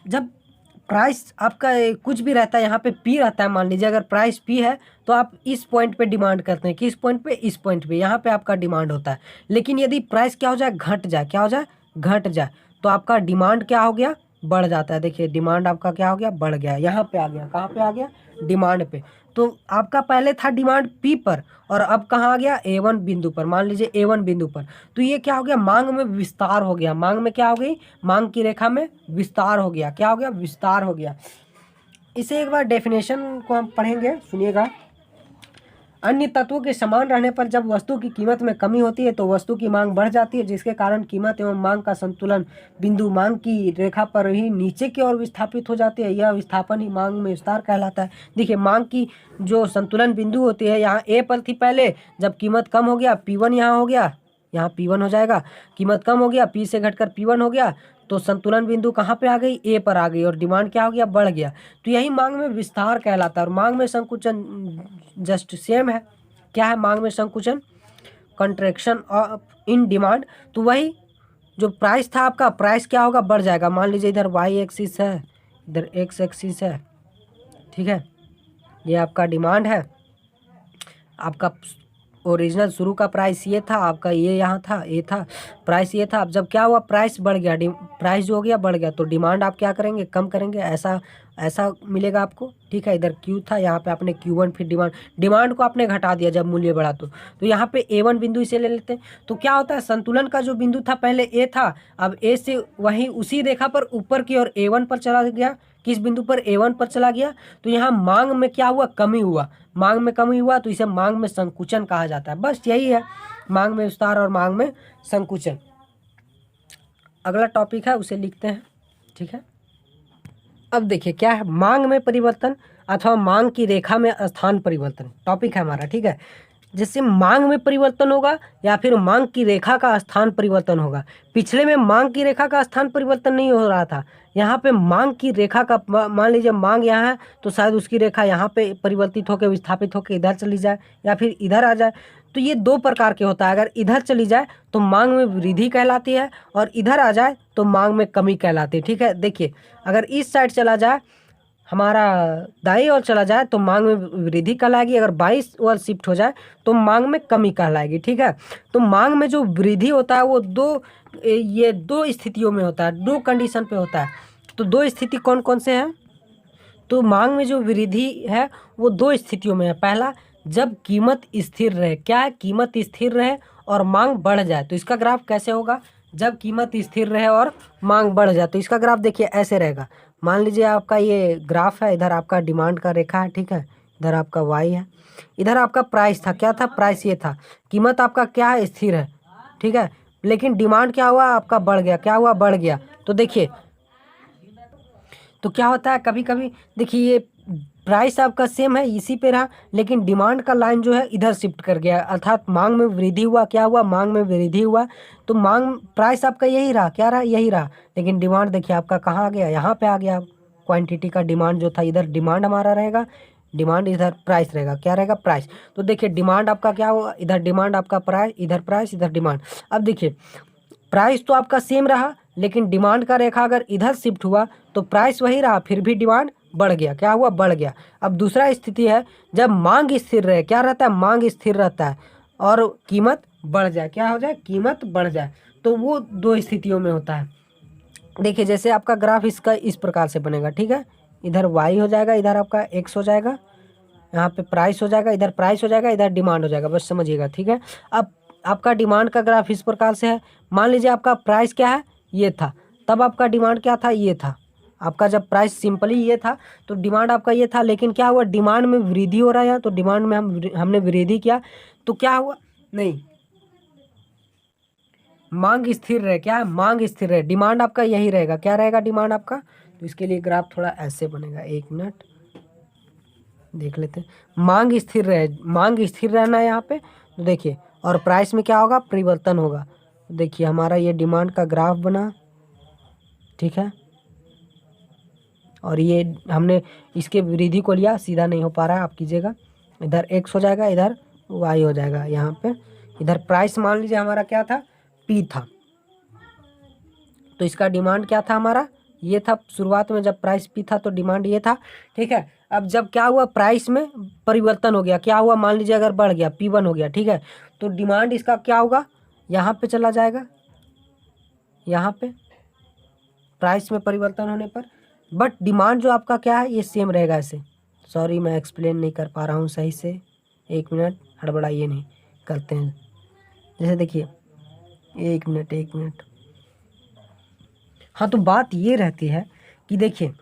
जब प्राइस आपका कुछ भी रहता है, यहाँ पे पी रहता है, मान लीजिए अगर प्राइस पी है तो आप इस पॉइंट पे डिमांड करते हैं, किस पॉइंट पे, इस पॉइंट पे, यहाँ पे आपका डिमांड होता है। लेकिन यदि प्राइस क्या हो जाए, घट जाए, क्या हो जाए, घट जाए, तो आपका डिमांड क्या हो गया, बढ़ जाता है। देखिए डिमांड आपका क्या हो गया, बढ़ गया, यहाँ पे आ गया, कहाँ पे आ गया, डिमांड पे। तो आपका पहले था डिमांड पी पर, और अब कहाँ आ गया, A1 बिंदु पर, मान लीजिए A1 बिंदु पर। तो ये क्या हो गया, मांग में विस्तार हो गया, मांग में क्या हो गई, मांग की रेखा में विस्तार हो गया, क्या हो गया, विस्तार हो गया। इसे एक बार डेफिनेशन को हम पढ़ेंगे, सुनिएगा। अन्य तत्वों के समान रहने पर जब वस्तु की कीमत में कमी होती है तो वस्तु की मांग बढ़ जाती है, जिसके कारण कीमत एवं मांग का संतुलन बिंदु मांग की रेखा पर ही नीचे की ओर विस्थापित हो जाती है। यह विस्थापन ही मांग में विस्तार कहलाता है। देखिए मांग की जो संतुलन बिंदु होती है, यहाँ ए पर थी पहले, जब कीमत कम हो गया P1 यहाँ हो गया, यहाँ P1 हो जाएगा, कीमत कम हो गया, P से घटकर P1 हो गया, तो संतुलन बिंदु कहाँ पे आ गई, ए पर आ गई, और डिमांड क्या हो गया, बढ़ गया। तो यही मांग में विस्तार कहलाता है। और मांग में संकुचन जस्ट सेम है, क्या है, मांग में संकुचन, कंट्रैक्शन ऑफ इन डिमांड। तो वही जो प्राइस था आपका, प्राइस क्या होगा, बढ़ जाएगा। मान लीजिए इधर वाई एक्सिस है, इधर एक्स एक्सिस है, ठीक है, ये आपका डिमांड है, आपका ओरिजिनल शुरू का प्राइस ये था, आपका ये यहाँ था, ये था, प्राइस ये था। अब जब क्या हुआ, प्राइस बढ़ गया, प्राइस जो हो गया बढ़ गया, तो डिमांड आप क्या करेंगे, कम करेंगे, ऐसा ऐसा मिलेगा आपको, ठीक है। इधर क्यू था, यहाँ पे आपने Q1, फिर डिमांड को आपने घटा दिया जब मूल्य बढ़ा, तो यहाँ पे A1 बिंदु इसे ले लेते हैं। तो क्या होता है, संतुलन का जो बिंदु था पहले ए था, अब ए से वहीं उसी रेखा पर ऊपर की ओर A1 पर चला गया, किस बिंदु पर, A1 पर चला गया। तो यहाँ मांग में क्या हुआ, कमी हुआ, मांग में कमी हुआ, तो इसे मांग में संकुचन कहा जाता है। बस यही है, मांग में विस्तार और मांग में संकुचन। अगला टॉपिक है, उसे लिखते हैं, ठीक है। अब देखिए क्या है, मांग में परिवर्तन अथवा मांग की रेखा में स्थान परिवर्तन टॉपिक है हमारा, ठीक है। जैसे मांग में परिवर्तन होगा या फिर मांग की रेखा का स्थान परिवर्तन होगा। पिछले में मांग की रेखा का स्थान परिवर्तन नहीं हो रहा था, यहाँ पे मांग की रेखा का, मान लीजिए मांग यहाँ है तो शायद उसकी रेखा यहाँ पे परिवर्तित होकर विस्थापित होकर इधर चली जाए या फिर इधर आ जाए। तो ये दो प्रकार के होता है, अगर इधर चली जाए तो मांग में वृद्धि कहलाती है, और इधर आ जाए तो मांग में कमी कहलाती है, ठीक है। देखिए अगर इस साइड चला जाए, हमारा दाईं ओर चला जाए तो मांग में वृद्धि कहलाएगी, अगर बाईं ओर शिफ्ट हो जाए तो मांग में कमी कहलाएगी, ठीक है। तो मांग में जो वृद्धि होता है वो दो स्थितियों में होता है, दो कंडीशन पे होता है। तो दो स्थिति कौन कौन से हैं, तो मांग में जो वृद्धि है वो दो स्थितियों में है। पहला, जब कीमत स्थिर रहे, क्या है, कीमत स्थिर रहे और मांग बढ़ जाए, तो इसका ग्राफ कैसे होगा, जब कीमत स्थिर रहे और मांग बढ़ जाए तो इसका ग्राफ देखिए ऐसे रहेगा। मान लीजिए आपका ये ग्राफ है, इधर आपका डिमांड का रेखा है, ठीक है, इधर आपका वाई है, इधर आपका प्राइस था, क्या था, प्राइस ये था, कीमत आपका क्या है, स्थिर है, ठीक है, लेकिन डिमांड क्या हुआ, आपका बढ़ गया, क्या हुआ, बढ़ गया। तो देखिए, तो क्या होता है, कभी कभी देखिए ये प्राइस आपका सेम है, इसी पे रहा, लेकिन डिमांड का लाइन जो है इधर शिफ्ट कर गया, अर्थात मांग में वृद्धि हुआ। क्या हुआ? मांग में वृद्धि हुआ। तो मांग प्राइस आपका यही रहा, क्या रहा? यही रहा, लेकिन डिमांड देखिए आपका कहाँ आ गया? यहाँ पे आ गया। क्वांटिटी का डिमांड जो था इधर डिमांड हमारा रहेगा, डिमांड इधर प्राइस रहेगा। क्या रहेगा? प्राइस। तो देखिए डिमांड आपका क्या होगा? इधर डिमांड आपका प्राइस, इधर प्राइस, इधर डिमांड। अब देखिए प्राइस तो आपका सेम रहा, लेकिन डिमांड का रेखा अगर इधर शिफ्ट हुआ तो प्राइस वही रहा, फिर भी डिमांड बढ़ गया। क्या हुआ? बढ़ गया। अब दूसरा स्थिति है जब मांग स्थिर रहे। क्या रहता है? मांग स्थिर रहता है और कीमत बढ़ जाए। क्या हो जाए? कीमत बढ़ जाए। तो वो दो स्थितियों में होता है। देखिए जैसे आपका ग्राफ इसका इस प्रकार से बनेगा, ठीक है। इधर वाई हो जाएगा, इधर आपका एक्स हो जाएगा, यहाँ पे प्राइस हो जाएगा, इधर प्राइस हो जाएगा, इधर डिमांड हो जाएगा। बस समझिएगा, ठीक है। अब आपका डिमांड का ग्राफ इस प्रकार से है। मान लीजिए आपका प्राइस क्या है? ये था, तब आपका डिमांड क्या था? ये था। आपका जब प्राइस सिंपली ये था तो डिमांड आपका ये था, लेकिन क्या हुआ? डिमांड में वृद्धि हो रहा है यहाँ, तो डिमांड में हमने वृद्धि किया तो क्या हुआ? नहीं, मांग स्थिर रहे। क्या है? मांग स्थिर रहे। डिमांड आपका यही रहेगा। क्या रहेगा? डिमांड आपका। तो इसके लिए ग्राफ थोड़ा ऐसे बनेगा, एक मिनट देख लेते हैं। मांग स्थिर रहे, मांग स्थिर रहना है यहाँ पे। तो देखिए, और प्राइस में क्या होगा? परिवर्तन होगा। देखिए हमारा ये डिमांड का ग्राफ बना, ठीक है, और ये हमने इसके वृद्धि को लिया, सीधा नहीं हो पा रहा है, आप कीजिएगा। इधर एक्स हो जाएगा, इधर वाई हो जाएगा यहाँ पे। इधर प्राइस मान लीजिए हमारा क्या था? पी था, तो इसका डिमांड क्या था हमारा? ये था। शुरुआत में जब प्राइस पी था तो डिमांड ये था, ठीक है। अब जब क्या हुआ? प्राइस में परिवर्तन हो गया। क्या हुआ? मान लीजिए अगर बढ़ गया, P1 हो गया, ठीक है, तो डिमांड इसका क्या होगा? यहाँ पे चला जाएगा, यहाँ पे प्राइस में परिवर्तन होने पर। बट डिमांड जो आपका क्या है? ये सेम रहेगा ऐसे। सॉरी मैं एक्सप्लेन नहीं कर पा रहा हूँ सही से, एक मिनट, हड़बड़ाइए नहीं, करते हैं। जैसे देखिए, एक मिनट। हाँ, तो बात ये रहती है कि देखिए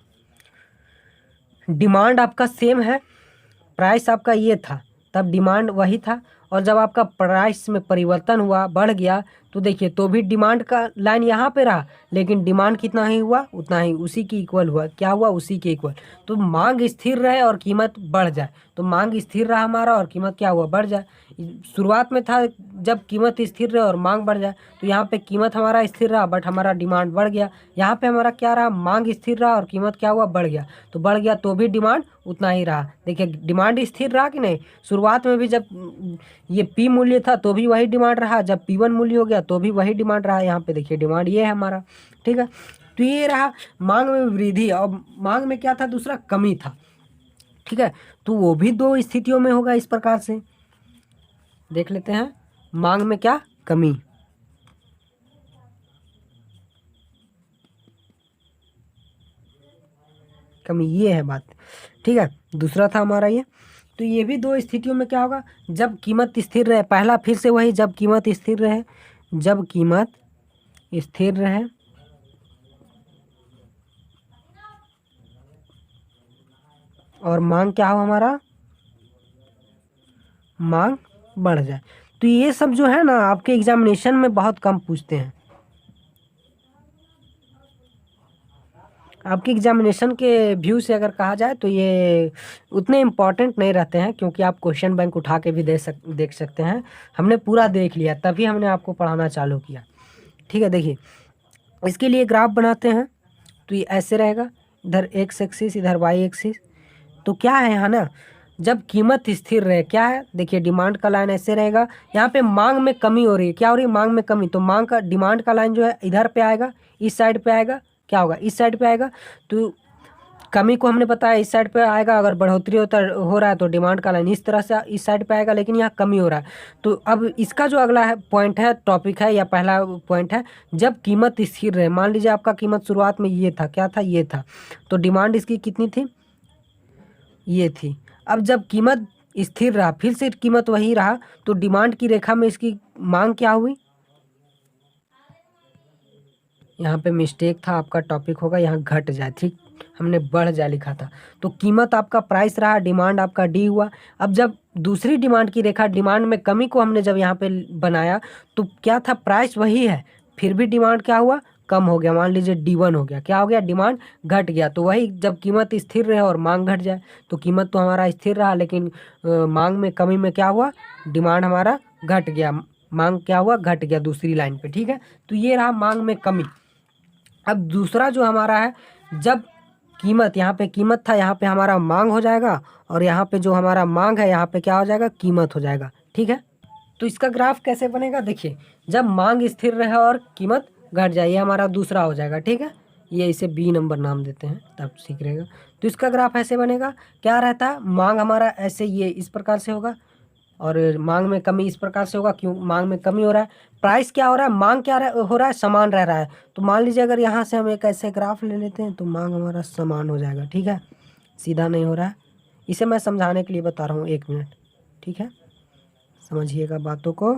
डिमांड आपका सेम है, प्राइस आपका ये था, तब डिमांड वही था, और जब आपका प्राइस में परिवर्तन हुआ, बढ़ गया, तो देखिए तो भी डिमांड का लाइन यहाँ पे रहा, लेकिन डिमांड कितना ही हुआ? उतना ही, उसी की इक्वल हुआ। क्या हुआ? उसी के इक्वल। तो मांग स्थिर रहे और कीमत बढ़ जाए, तो मांग स्थिर रहा हमारा और कीमत क्या हुआ? बढ़ जाए। शुरुआत में था जब कीमत स्थिर रहे और मांग बढ़ जाए, तो यहाँ पे कीमत हमारा स्थिर रहा बट हमारा डिमांड बढ़ गया। यहाँ पे हमारा क्या रहा? मांग स्थिर रहा और कीमत क्या हुआ? बढ़ गया। तो बढ़ गया तो भी डिमांड उतना ही रहा। देखिए डिमांड स्थिर रहा कि नहीं? शुरुआत में भी जब ये P मूल्य था तो भी वही डिमांड रहा, जब P1 मूल्य हो गया तो भी वही डिमांड रहा। यहाँ पे देखिए डिमांड ये है हमारा, ठीक है। तो ये रहा मांग में वृद्धि, और मांग में क्या था? दूसरा कमी था, ठीक है। तो वो भी दो स्थितियों में होगा। इस प्रकार से देख लेते हैं, मांग में क्या? कमी। कमी, ये है बात, ठीक है। दूसरा था हमारा ये। तो ये भी दो स्थितियों में क्या होगा? जब कीमत स्थिर रहे, पहला फिर से वही, जब कीमत स्थिर रहे, जब कीमत स्थिर रहे और मांग क्या हो हमारा? मांग बढ़ जाए। तो ये सब जो है ना आपके एग्जामिनेशन में बहुत कम पूछते हैं। आपके एग्जामिनेशन के व्यू से अगर कहा जाए तो ये उतने इम्पॉर्टेंट नहीं रहते हैं, क्योंकि आप क्वेश्चन बैंक उठा के भी देख सकते हैं। हमने पूरा देख लिया, तभी हमने आपको पढ़ाना चालू किया, ठीक है। देखिए इसके लिए ग्राफ बनाते हैं, तो ये ऐसे रहेगा, इधर एक्स एक्सिस, इधर वाई एक्सिस। तो क्या है यहाँ ना, जब कीमत स्थिर रहे, क्या है? देखिए डिमांड का लाइन ऐसे रहेगा, यहाँ पे मांग में कमी हो रही है। क्या हो रही है? मांग में कमी। तो मांग का, डिमांड का लाइन जो है इधर पे आएगा, इस साइड पे आएगा। क्या होगा? इस साइड पे आएगा। तो कमी को हमने बताया इस साइड पे आएगा, अगर बढ़ोतरी हो रहा है तो डिमांड का लाइन इस तरह से इस साइड पे आएगा, लेकिन यहाँ कमी हो रहा है। तो अब इसका जो अगला है पॉइंट है, टॉपिक है, या पहला पॉइंट है, जब कीमत स्थिर रहे। मान लीजिए आपका कीमत शुरुआत में ये था, क्या था? ये था, तो डिमांड इसकी कितनी थी? ये थी। अब जब कीमत स्थिर रहा, फिर से कीमत वही रहा, तो डिमांड की रेखा में इसकी मांग क्या हुई? यहाँ पे मिस्टेक था, आपका टॉपिक होगा यहाँ घट जाए, ठीक, हमने बढ़ जाए लिखा था। तो कीमत आपका प्राइस रहा, डिमांड आपका डी हुआ। अब जब दूसरी डिमांड की रेखा, डिमांड में कमी को हमने जब यहाँ पे बनाया, तो क्या था? प्राइस वही है, फिर भी डिमांड क्या हुआ? कम हो गया, मान लीजिए D1 हो गया, क्या हो गया, डिमांड घट गया। तो वही जब कीमत स्थिर रहे और मांग घट जाए तो कीमत तो हमारा स्थिर रहा, लेकिन मांग में कमी में क्या हुआ, डिमांड हमारा घट गया, मांग क्या हुआ, घट गया दूसरी लाइन पे, ठीक है। तो ये रहा मांग में कमी। अब दूसरा जो हमारा है, जब कीमत, यहाँ पे कीमत था, यहाँ पे हमारा मांग हो जाएगा, और यहाँ पे जो हमारा मांग है यहाँ पे क्या हो जाएगा, कीमत हो जाएगा, ठीक है। तो इसका ग्राफ कैसे बनेगा, देखिए, जब मांग स्थिर रहे और कीमत घट जाए, ये हमारा दूसरा हो जाएगा, ठीक है। ये इसे B नंबर नाम देते हैं, तब सीख रहेगा। तो इसका ग्राफ ऐसे बनेगा, क्या रहता है, मांग हमारा ऐसे ये इस प्रकार से होगा, और मांग में कमी इस प्रकार से होगा, क्यों, मांग में कमी हो रहा है, प्राइस क्या हो रहा है, मांग क्या हो रहा है, समान रह रहा है। तो मान लीजिए अगर यहाँ से हम एक ऐसे ग्राफ ले लेते हैं तो मांग हमारा समान हो जाएगा, ठीक है, सीधा नहीं हो रहा है। इसे मैं समझाने के लिए बता रहा हूँ, 1 मिनट, ठीक है, समझिएगा बातों को।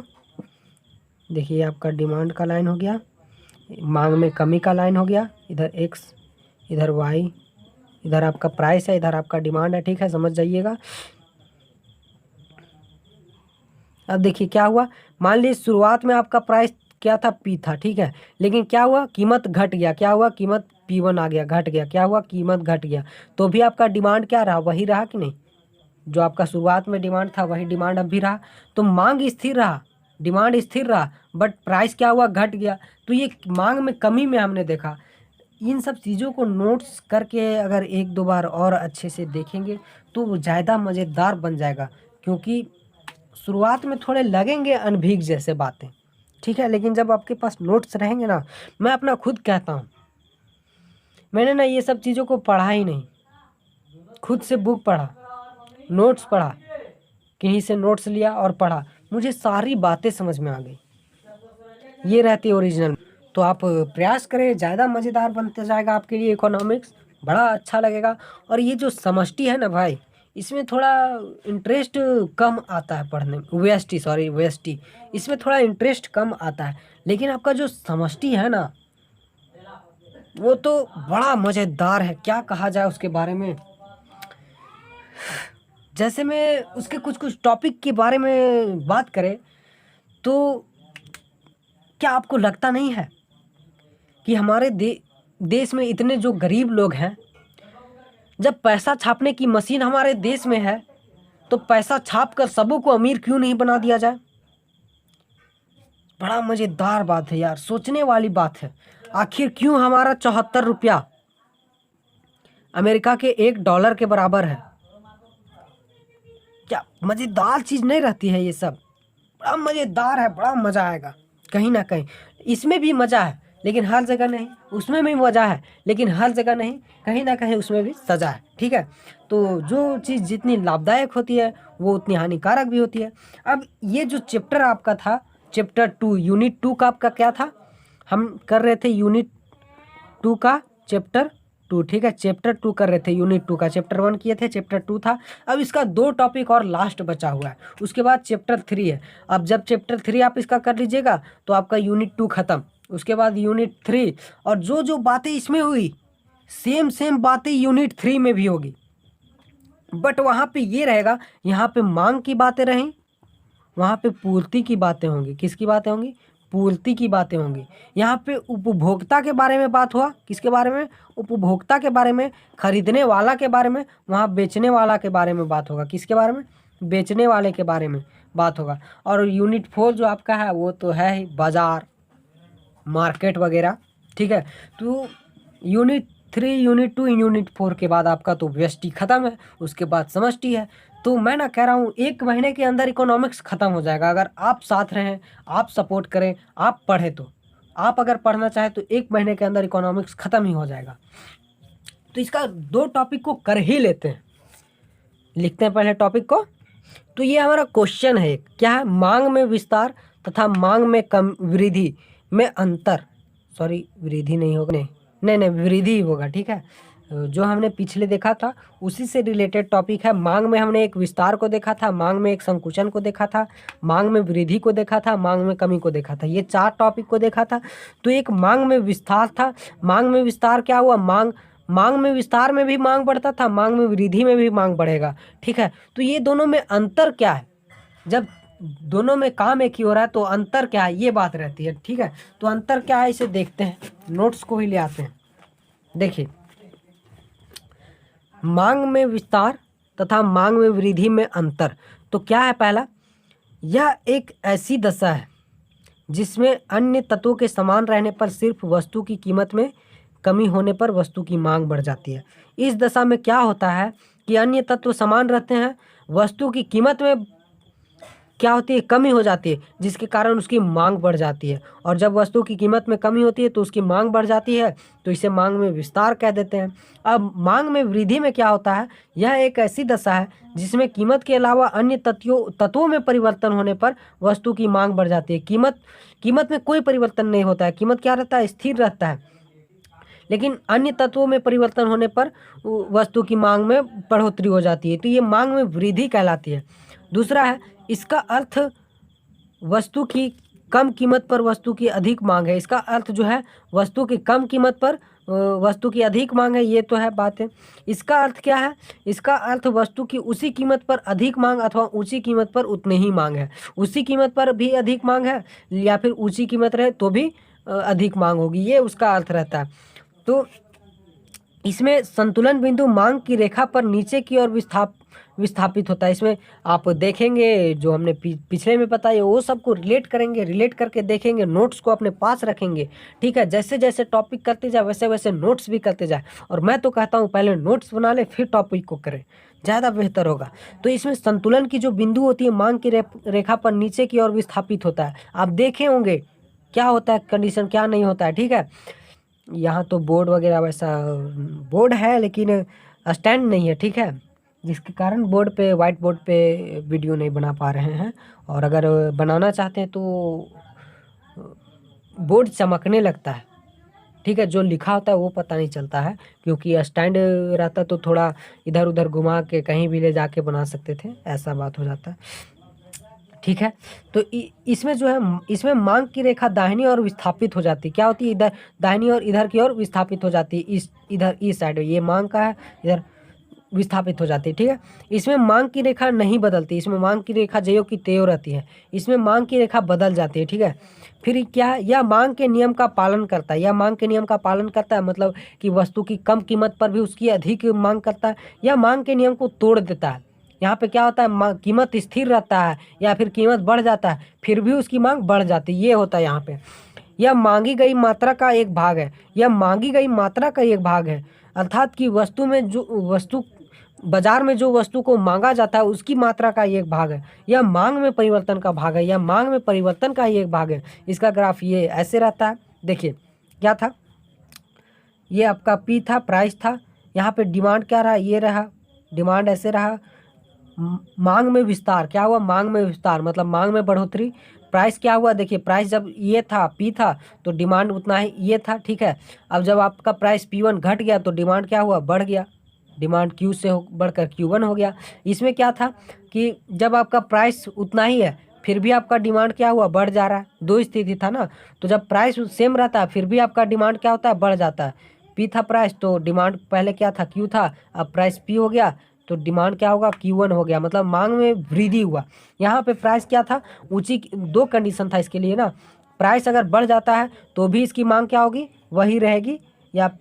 देखिए आपका डिमांड का लाइन हो गया, मांग में कमी का लाइन हो गया, इधर X, इधर Y, इधर आपका प्राइस है, इधर आपका डिमांड है, ठीक है, समझ जाइएगा। अब देखिए क्या हुआ, मान लीजिए शुरुआत में आपका प्राइस क्या था, P था, ठीक है, लेकिन क्या हुआ, कीमत घट गया, क्या हुआ, कीमत P1 आ गया, घट गया, क्या हुआ, कीमत घट गया। तो भी आपका डिमांड क्या रहा, वही रहा कि नहीं, जो आपका शुरुआत में डिमांड था वही डिमांड अब भी रहा। तो मांग स्थिर रहा, डिमांड स्थिर रहा, बट प्राइस क्या हुआ, घट गया। तो ये मांग में कमी में हमने देखा। इन सब चीज़ों को नोट्स करके अगर 1-2 बार और अच्छे से देखेंगे तो वो ज़्यादा मज़ेदार बन जाएगा, क्योंकि शुरुआत में थोड़े लगेंगे अनभीग जैसे बातें, ठीक है, लेकिन जब आपके पास नोट्स रहेंगे ना, मैं अपना खुद कहता हूँ, मैंने ना ये सब चीज़ों को पढ़ा ही नहीं, खुद से बुक पढ़ा, नोट्स पढ़ा, कहीं से नोट्स लिया और पढ़ा, मुझे सारी बातें समझ में आ गई। ये रहती है ओरिजिनल। तो आप प्रयास करें, ज़्यादा मज़ेदार बनते जाएगा आपके लिए इकोनॉमिक्स, बड़ा अच्छा लगेगा। और ये जो समष्टि है ना भाई, इसमें थोड़ा इंटरेस्ट कम आता है पढ़ने में, VST, इसमें थोड़ा इंटरेस्ट कम आता है, लेकिन आपका जो समष्टि है ना, वो तो बड़ा मज़ेदार है, क्या कहा जाए उसके बारे में। जैसे मैं उसके कुछ टॉपिक के बारे में बात करें तो क्या आपको लगता नहीं है कि हमारे देश में इतने जो गरीब लोग हैं, जब पैसा छापने की मशीन हमारे देश में है तो पैसा छाप कर सबों को अमीर क्यों नहीं बना दिया जाए। बड़ा मज़ेदार बात है यार, सोचने वाली बात है। आखिर क्यों हमारा 74 रुपया अमेरिका के $1 के बराबर है। क्या मज़ेदार चीज़ नहीं रहती है ये सब, बड़ा मज़ेदार है, बड़ा मज़ा आएगा। कहीं ना कहीं इसमें भी मज़ा है लेकिन हर जगह नहीं, उसमें भी मज़ा है लेकिन हर जगह नहीं, कहीं ना कहीं उसमें भी सज़ा है, ठीक है। तो जो चीज़ जितनी लाभदायक होती है वो उतनी हानिकारक भी होती है। अब ये जो चैप्टर आपका था, चैप्टर 2 यूनिट 2 का आपका क्या था, हम कर रहे थे यूनिट 2 का चैप्टर 2, ठीक है, चैप्टर 2 कर रहे थे, यूनिट 2 का चैप्टर 1 किए थे, चैप्टर 2 था। अब इसका 2 टॉपिक और लास्ट बचा हुआ है, उसके बाद चैप्टर 3 है। अब जब चैप्टर 3 आप इसका कर लीजिएगा तो आपका यूनिट 2 खत्म, उसके बाद यूनिट 3, और जो बातें इसमें हुई सेम बातें यूनिट 3 में भी होगी, बट वहाँ पे ये रहेगा, यहाँ पे मांग की बातें रहीं, वहाँ पे पूर्ति की बातें होंगी। किसकी बातें होंगी, पूर्ति की बातें होंगी। यहाँ पे उपभोक्ता के बारे में बात हुआ, किसके बारे में, उपभोक्ता के बारे में, खरीदने वाला के बारे में, वहाँ बेचने वाला के बारे में बात होगा, किसके बारे में, बेचने वाले के बारे में बात होगा। और यूनिट 4 जो आपका है वो तो है ही बाजार, मार्केट वगैरह, ठीक है। तो यूनिट 3, यूनिट 2, यूनिट 4 के बाद आपका तो व्यष्टि खत्म है, उसके बाद समष्टि है। तो मैं ना कह रहा हूँ 1 महीने के अंदर इकोनॉमिक्स ख़त्म हो जाएगा, अगर आप साथ रहें, आप सपोर्ट करें, आप पढ़ें। तो आप अगर पढ़ना चाहें तो 1 महीने के अंदर इकोनॉमिक्स ख़त्म ही हो जाएगा। तो इसका 2 टॉपिक को कर ही लेते हैं, लिखते हैं पहले टॉपिक को। तो ये हमारा क्वेश्चन है, क्या है, मांग में विस्तार तथा मांग में कम वृद्धि में अंतर, सॉरी वृद्धि नहीं होगा, नहीं वृद्धि होगा, ठीक है। जो हमने पिछले देखा था उसी से रिलेटेड टॉपिक है। मांग में हमने एक विस्तार को देखा था, मांग में एक संकुचन को देखा था, मांग में वृद्धि को देखा था, मांग में कमी को देखा था, ये 4 टॉपिक को देखा था। तो एक मांग में विस्तार था, मांग में विस्तार क्या हुआ, मांग में विस्तार में भी मांग बढ़ता था, मांग में वृद्धि में भी मांग बढ़ेगा, ठीक है। तो ये दोनों में अंतर क्या है, जब दोनों में काम एक ही हो रहा है, तो अंतर क्या है, ये बात रहती है। ठीक है, तो अंतर क्या है इसे देखते हैं, नोट्स को ही ले आते हैं। देखिए, मांग में विस्तार तथा मांग में वृद्धि में अंतर। तो क्या है पहला, यह एक ऐसी दशा है जिसमें अन्य तत्वों के समान रहने पर सिर्फ वस्तु की कीमत में कमी होने पर वस्तु की मांग बढ़ जाती है। इस दशा में क्या होता है कि अन्य तत्व समान रहते हैं, वस्तु की कीमत में क्या होती है, कमी हो जाती है, जिसके कारण उसकी मांग बढ़ जाती है। और जब वस्तु की कीमत में कमी होती है तो उसकी मांग बढ़ जाती है, तो इसे मांग में विस्तार कह देते हैं। अब मांग में वृद्धि में क्या होता है, यह एक ऐसी दशा है जिसमें कीमत के अलावा अन्य तत्वों में परिवर्तन होने पर वस्तु की मांग बढ़ जाती है। कीमत में कोई परिवर्तन नहीं होता है, कीमत क्या रहता है, स्थिर रहता है, लेकिन अन्य तत्वों में परिवर्तन होने पर वस्तु की मांग में बढ़ोतरी हो जाती है, तो ये मांग में वृद्धि कहलाती है। दूसरा है, इसका अर्थ वस्तु की कम कीमत पर वस्तु की अधिक मांग है। इसका अर्थ जो है, वस्तु की कम कीमत पर वस्तु की अधिक मांग है, ये तो है बात है। इसका अर्थ क्या है, इसका अर्थ वस्तु की उसी कीमत पर अधिक मांग अथवा ऊंची कीमत पर उतनी ही मांग है। उसी कीमत पर भी अधिक मांग है या फिर ऊंची कीमत रहे तो भी अधिक मांग होगी, ये उसका अर्थ रहता है। तो इसमें संतुलन बिंदु मांग की रेखा पर नीचे की ओर विस्थापित होता है। इसमें आप देखेंगे जो हमने पिछले में बताया, वो सबको रिलेट करेंगे, रिलेट करके देखेंगे, नोट्स को अपने पास रखेंगे। ठीक है, जैसे जैसे टॉपिक करते जाए वैसे वैसे नोट्स भी करते जाए। और मैं तो कहता हूँ पहले नोट्स बना ले फिर टॉपिक को करें, ज़्यादा बेहतर होगा। तो इसमें संतुलन की जो बिंदु होती है मांग की रेखा पर नीचे की ओर विस्थापित होता है। आप देखे होंगे क्या होता है कंडीशन, क्या नहीं होता है। ठीक है, यहाँ तो बोर्ड वगैरह वैसा बोर्ड है लेकिन स्टैंड नहीं है। ठीक है, जिसके कारण बोर्ड पे, वाइट बोर्ड पे वीडियो नहीं बना पा रहे हैं। और अगर बनाना चाहते हैं तो बोर्ड चमकने लगता है। ठीक है, जो लिखा होता है वो पता नहीं चलता है, क्योंकि स्टैंड रहता तो थोड़ा इधर उधर घुमा के कहीं भी ले जाके बना सकते थे, ऐसा बात हो जाता है। ठीक है, तो इसमें जो है, इसमें मांग की रेखा दाहिनी ओर विस्थापित हो जाती है। क्या होती है, इधर दाहिनी ओर इधर की ओर विस्थापित हो जाती है। इधर इस साइड ये मांग का है, इधर विस्थापित हो जाती है। ठीक है, इसमें मांग की रेखा नहीं बदलती, इसमें मांग की रेखा ज्यों की त्यों रहती है। इसमें मांग की रेखा बदल जाती है। ठीक है, फिर क्या है, यह मांग के नियम का पालन करता है। यह मांग के नियम का पालन करता है, मतलब कि वस्तु की कम कीमत पर भी उसकी अधिक मांग करता है। यह मांग के नियम को तोड़ देता है। यहाँ पे क्या होता है, कीमत स्थिर रहता है या फिर कीमत बढ़ जाता है, फिर भी उसकी मांग बढ़ जाती है, ये होता है यहाँ पे। यह मांगी गई मात्रा का एक भाग है, यह मांगी गई मात्रा का एक भाग है, अर्थात कि वस्तु बाजार में जो वस्तु को मांगा जाता है उसकी मात्रा का एक भाग है। यह मांग में परिवर्तन का भाग है, यह मांग में परिवर्तन का ही एक भाग है। इसका ग्राफ ये ऐसे रहता है। देखिए क्या था, ये आपका पी था, प्राइस था, यहाँ पे डिमांड क्या रहा, ये रहा, डिमांड ऐसे रहा। मांग में विस्तार क्या हुआ, मांग में विस्तार मतलब मांग में बढ़ोतरी। प्राइस क्या हुआ, देखिए प्राइस जब ये था पी था तो डिमांड उतना ही ये था। ठीक है, अब जब आपका प्राइस P1 घट गया तो डिमांड क्या हुआ, बढ़ गया, डिमांड Q से बढ़कर Q1 हो गया। इसमें क्या था कि जब आपका प्राइस उतना ही है फिर भी आपका डिमांड क्या हुआ, बढ़ जा रहा है। दो स्थिति था ना, तो जब प्राइस सेम रहता है फिर भी आपका डिमांड क्या होता है, बढ़ जाता है। पी था प्राइस तो डिमांड पहले क्या था, Q था, अब प्राइस P हो गया तो डिमांड क्या होगा, Q1 हो गया, मतलब मांग में वृद्धि हुआ। यहाँ पे प्राइस क्या था, ऊंची, दो कंडीशन था इसके लिए ना, प्राइस अगर बढ़ जाता है तो भी इसकी मांग क्या होगी, वही रहेगी। या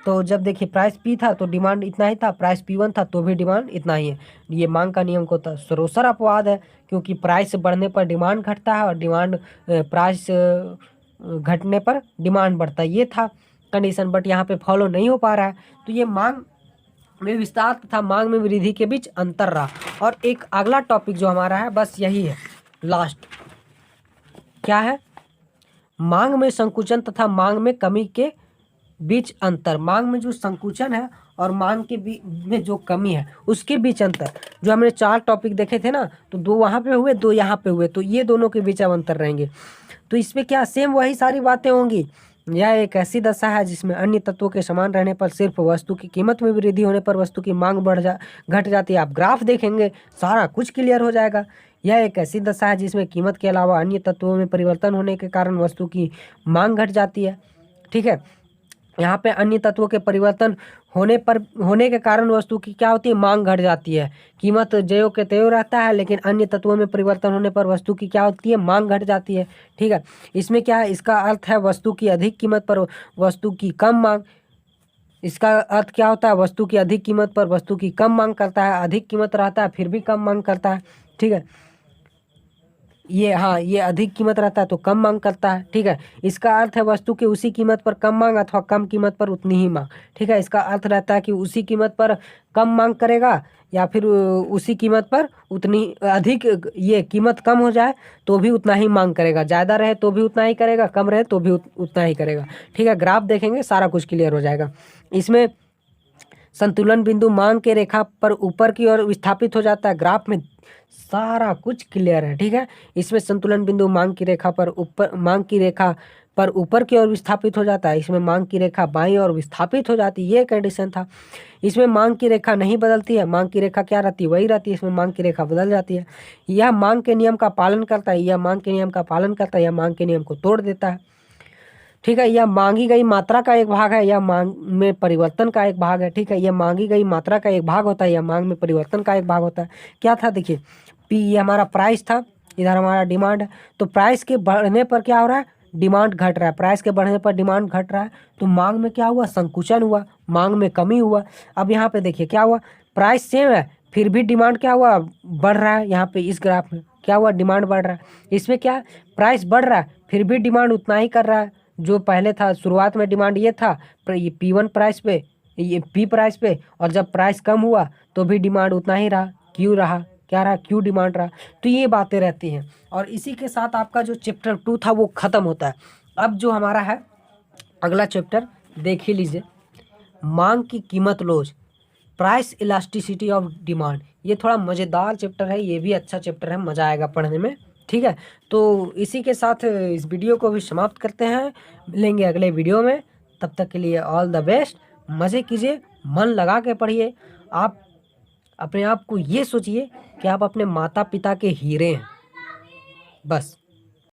तो जब देखिए प्राइस P था तो डिमांड इतना ही था, प्राइस P1 था तो भी डिमांड इतना ही है। ये मांग का नियम को तो सरोसर अपवाद है, क्योंकि प्राइस बढ़ने पर डिमांड घटता है और प्राइस घटने पर डिमांड बढ़ता है, ये था कंडीशन। बट यहाँ पे फॉलो नहीं हो पा रहा है, तो ये मांग में विस्तार तथा मांग में वृद्धि के बीच अंतर रहा। और एक अगला टॉपिक जो हमारा है बस यही है लास्ट, क्या है, मांग में संकुचन तथा मांग में कमी के बीच अंतर। मांग में जो संकुचन है और मांग के में जो कमी है उसके बीच अंतर। जो हमने 4 टॉपिक देखे थे ना, तो 2 वहाँ पे हुए, 2 यहाँ पे हुए, तो ये दोनों के बीच अब अंतर रहेंगे। तो इसमें क्या सेम वही सारी बातें होंगी। यह एक ऐसी दशा है जिसमें अन्य तत्वों के समान रहने पर सिर्फ वस्तु की कीमत में वृद्धि होने पर वस्तु की मांग घट जाती है। आप ग्राफ देखेंगे सारा कुछ क्लियर हो जाएगा। यह एक ऐसी दशा है जिसमें कीमत के अलावा अन्य तत्वों में परिवर्तन होने के कारण वस्तु की मांग घट जाती है। ठीक है, यहाँ पे अन्य तत्वों के परिवर्तन होने के कारण वस्तु की क्या होती है, मांग घट जाती है। कीमत ज्यों के त्यों रहता है, लेकिन अन्य तत्वों में परिवर्तन होने पर वस्तु की क्या होती है, मांग घट जाती है। ठीक है, इसमें क्या है, इसका अर्थ है वस्तु की अधिक कीमत पर वस्तु की कम मांग। इसका अर्थ क्या होता है, वस्तु की अधिक कीमत पर वस्तु की कम मांग करता है, अधिक कीमत रहता है फिर भी कम मांग करता है। ठीक है, ये हाँ, ये अधिक कीमत रहता है तो कम मांग करता है। ठीक है, इसका अर्थ है वस्तु की उसी कीमत पर कम मांग अथवा कम कीमत पर उतनी ही मांग। ठीक है, इसका अर्थ रहता है कि उसी कीमत पर कम मांग करेगा या फिर उसी कीमत पर उतनी अधिक, ये कीमत कम हो जाए तो भी उतना ही मांग करेगा, ज़्यादा रहे तो भी उतना ही करेगा, कम रहे तो भी उतना ही करेगा। ठीक है, ग्राफ देखेंगे सारा कुछ क्लियर हो जाएगा। इसमें संतुलन बिंदु मांग के रेखा पर ऊपर की ओर विस्थापित हो जाता है। ग्राफ में सारा कुछ क्लियर है। ठीक है, इसमें संतुलन बिंदु मांग की रेखा पर ऊपर की ओर विस्थापित हो जाता है। इसमें मांग की रेखा बाईं ओर विस्थापित हो जाती है, ये कंडीशन था। इसमें मांग की रेखा नहीं बदलती है, मांग की रेखा क्या रहती है, वही रहती है। इसमें मांग की रेखा बदल जाती है। यह मांग के नियम का पालन करता है, यह मांग के नियम का पालन करता है, यह मांग के नियम को तोड़ देता है। ठीक है, यह मांगी गई मात्रा का एक भाग है, यह मांग में परिवर्तन का एक भाग है। ठीक है, यह मांगी गई मात्रा का एक भाग होता है, यह मांग में परिवर्तन का एक भाग होता है। क्या था, देखिए, पी ये हमारा प्राइस था, इधर हमारा डिमांड है। तो प्राइस के बढ़ने पर क्या हो रहा है, डिमांड घट रहा है। प्राइस के बढ़ने पर डिमांड घट रहा है, तो मांग में क्या हुआ, संकुचन हुआ, मांग में कमी हुआ। अब यहाँ पे देखिए क्या हुआ, प्राइस सेम है फिर भी डिमांड क्या हुआ, बढ़ रहा है। यहाँ पे इस ग्राफ में क्या हुआ, डिमांड बढ़ रहा है। इसमें क्या, प्राइस बढ़ रहा है फिर भी डिमांड उतना ही कर रहा है जो पहले था। शुरुआत में डिमांड ये था, ये P1 प्राइस पे, ये P प्राइस पे, और जब प्राइस कम हुआ तो भी डिमांड उतना ही रहा। क्यों रहा, क्या रहा, क्यों डिमांड रहा। तो ये बातें रहती हैं, और इसी के साथ आपका जो चैप्टर 2 था वो ख़त्म होता है। अब जो हमारा है अगला चैप्टर देख ही लीजिए, मांग की कीमत laws, price elasticity of demand. ये थोड़ा मज़ेदार चैप्टर है, ये भी अच्छा चैप्टर है, मज़ा आएगा पढ़ने में। ठीक है, तो इसी के साथ इस वीडियो को भी समाप्त करते हैं, मिलेंगे अगले वीडियो में। तब तक के लिए ऑल द बेस्ट, मज़े कीजिए, मन लगा के पढ़िए। आप अपने आप को ये सोचिए कि आप अपने माता पिता के हीरे हैं, बस।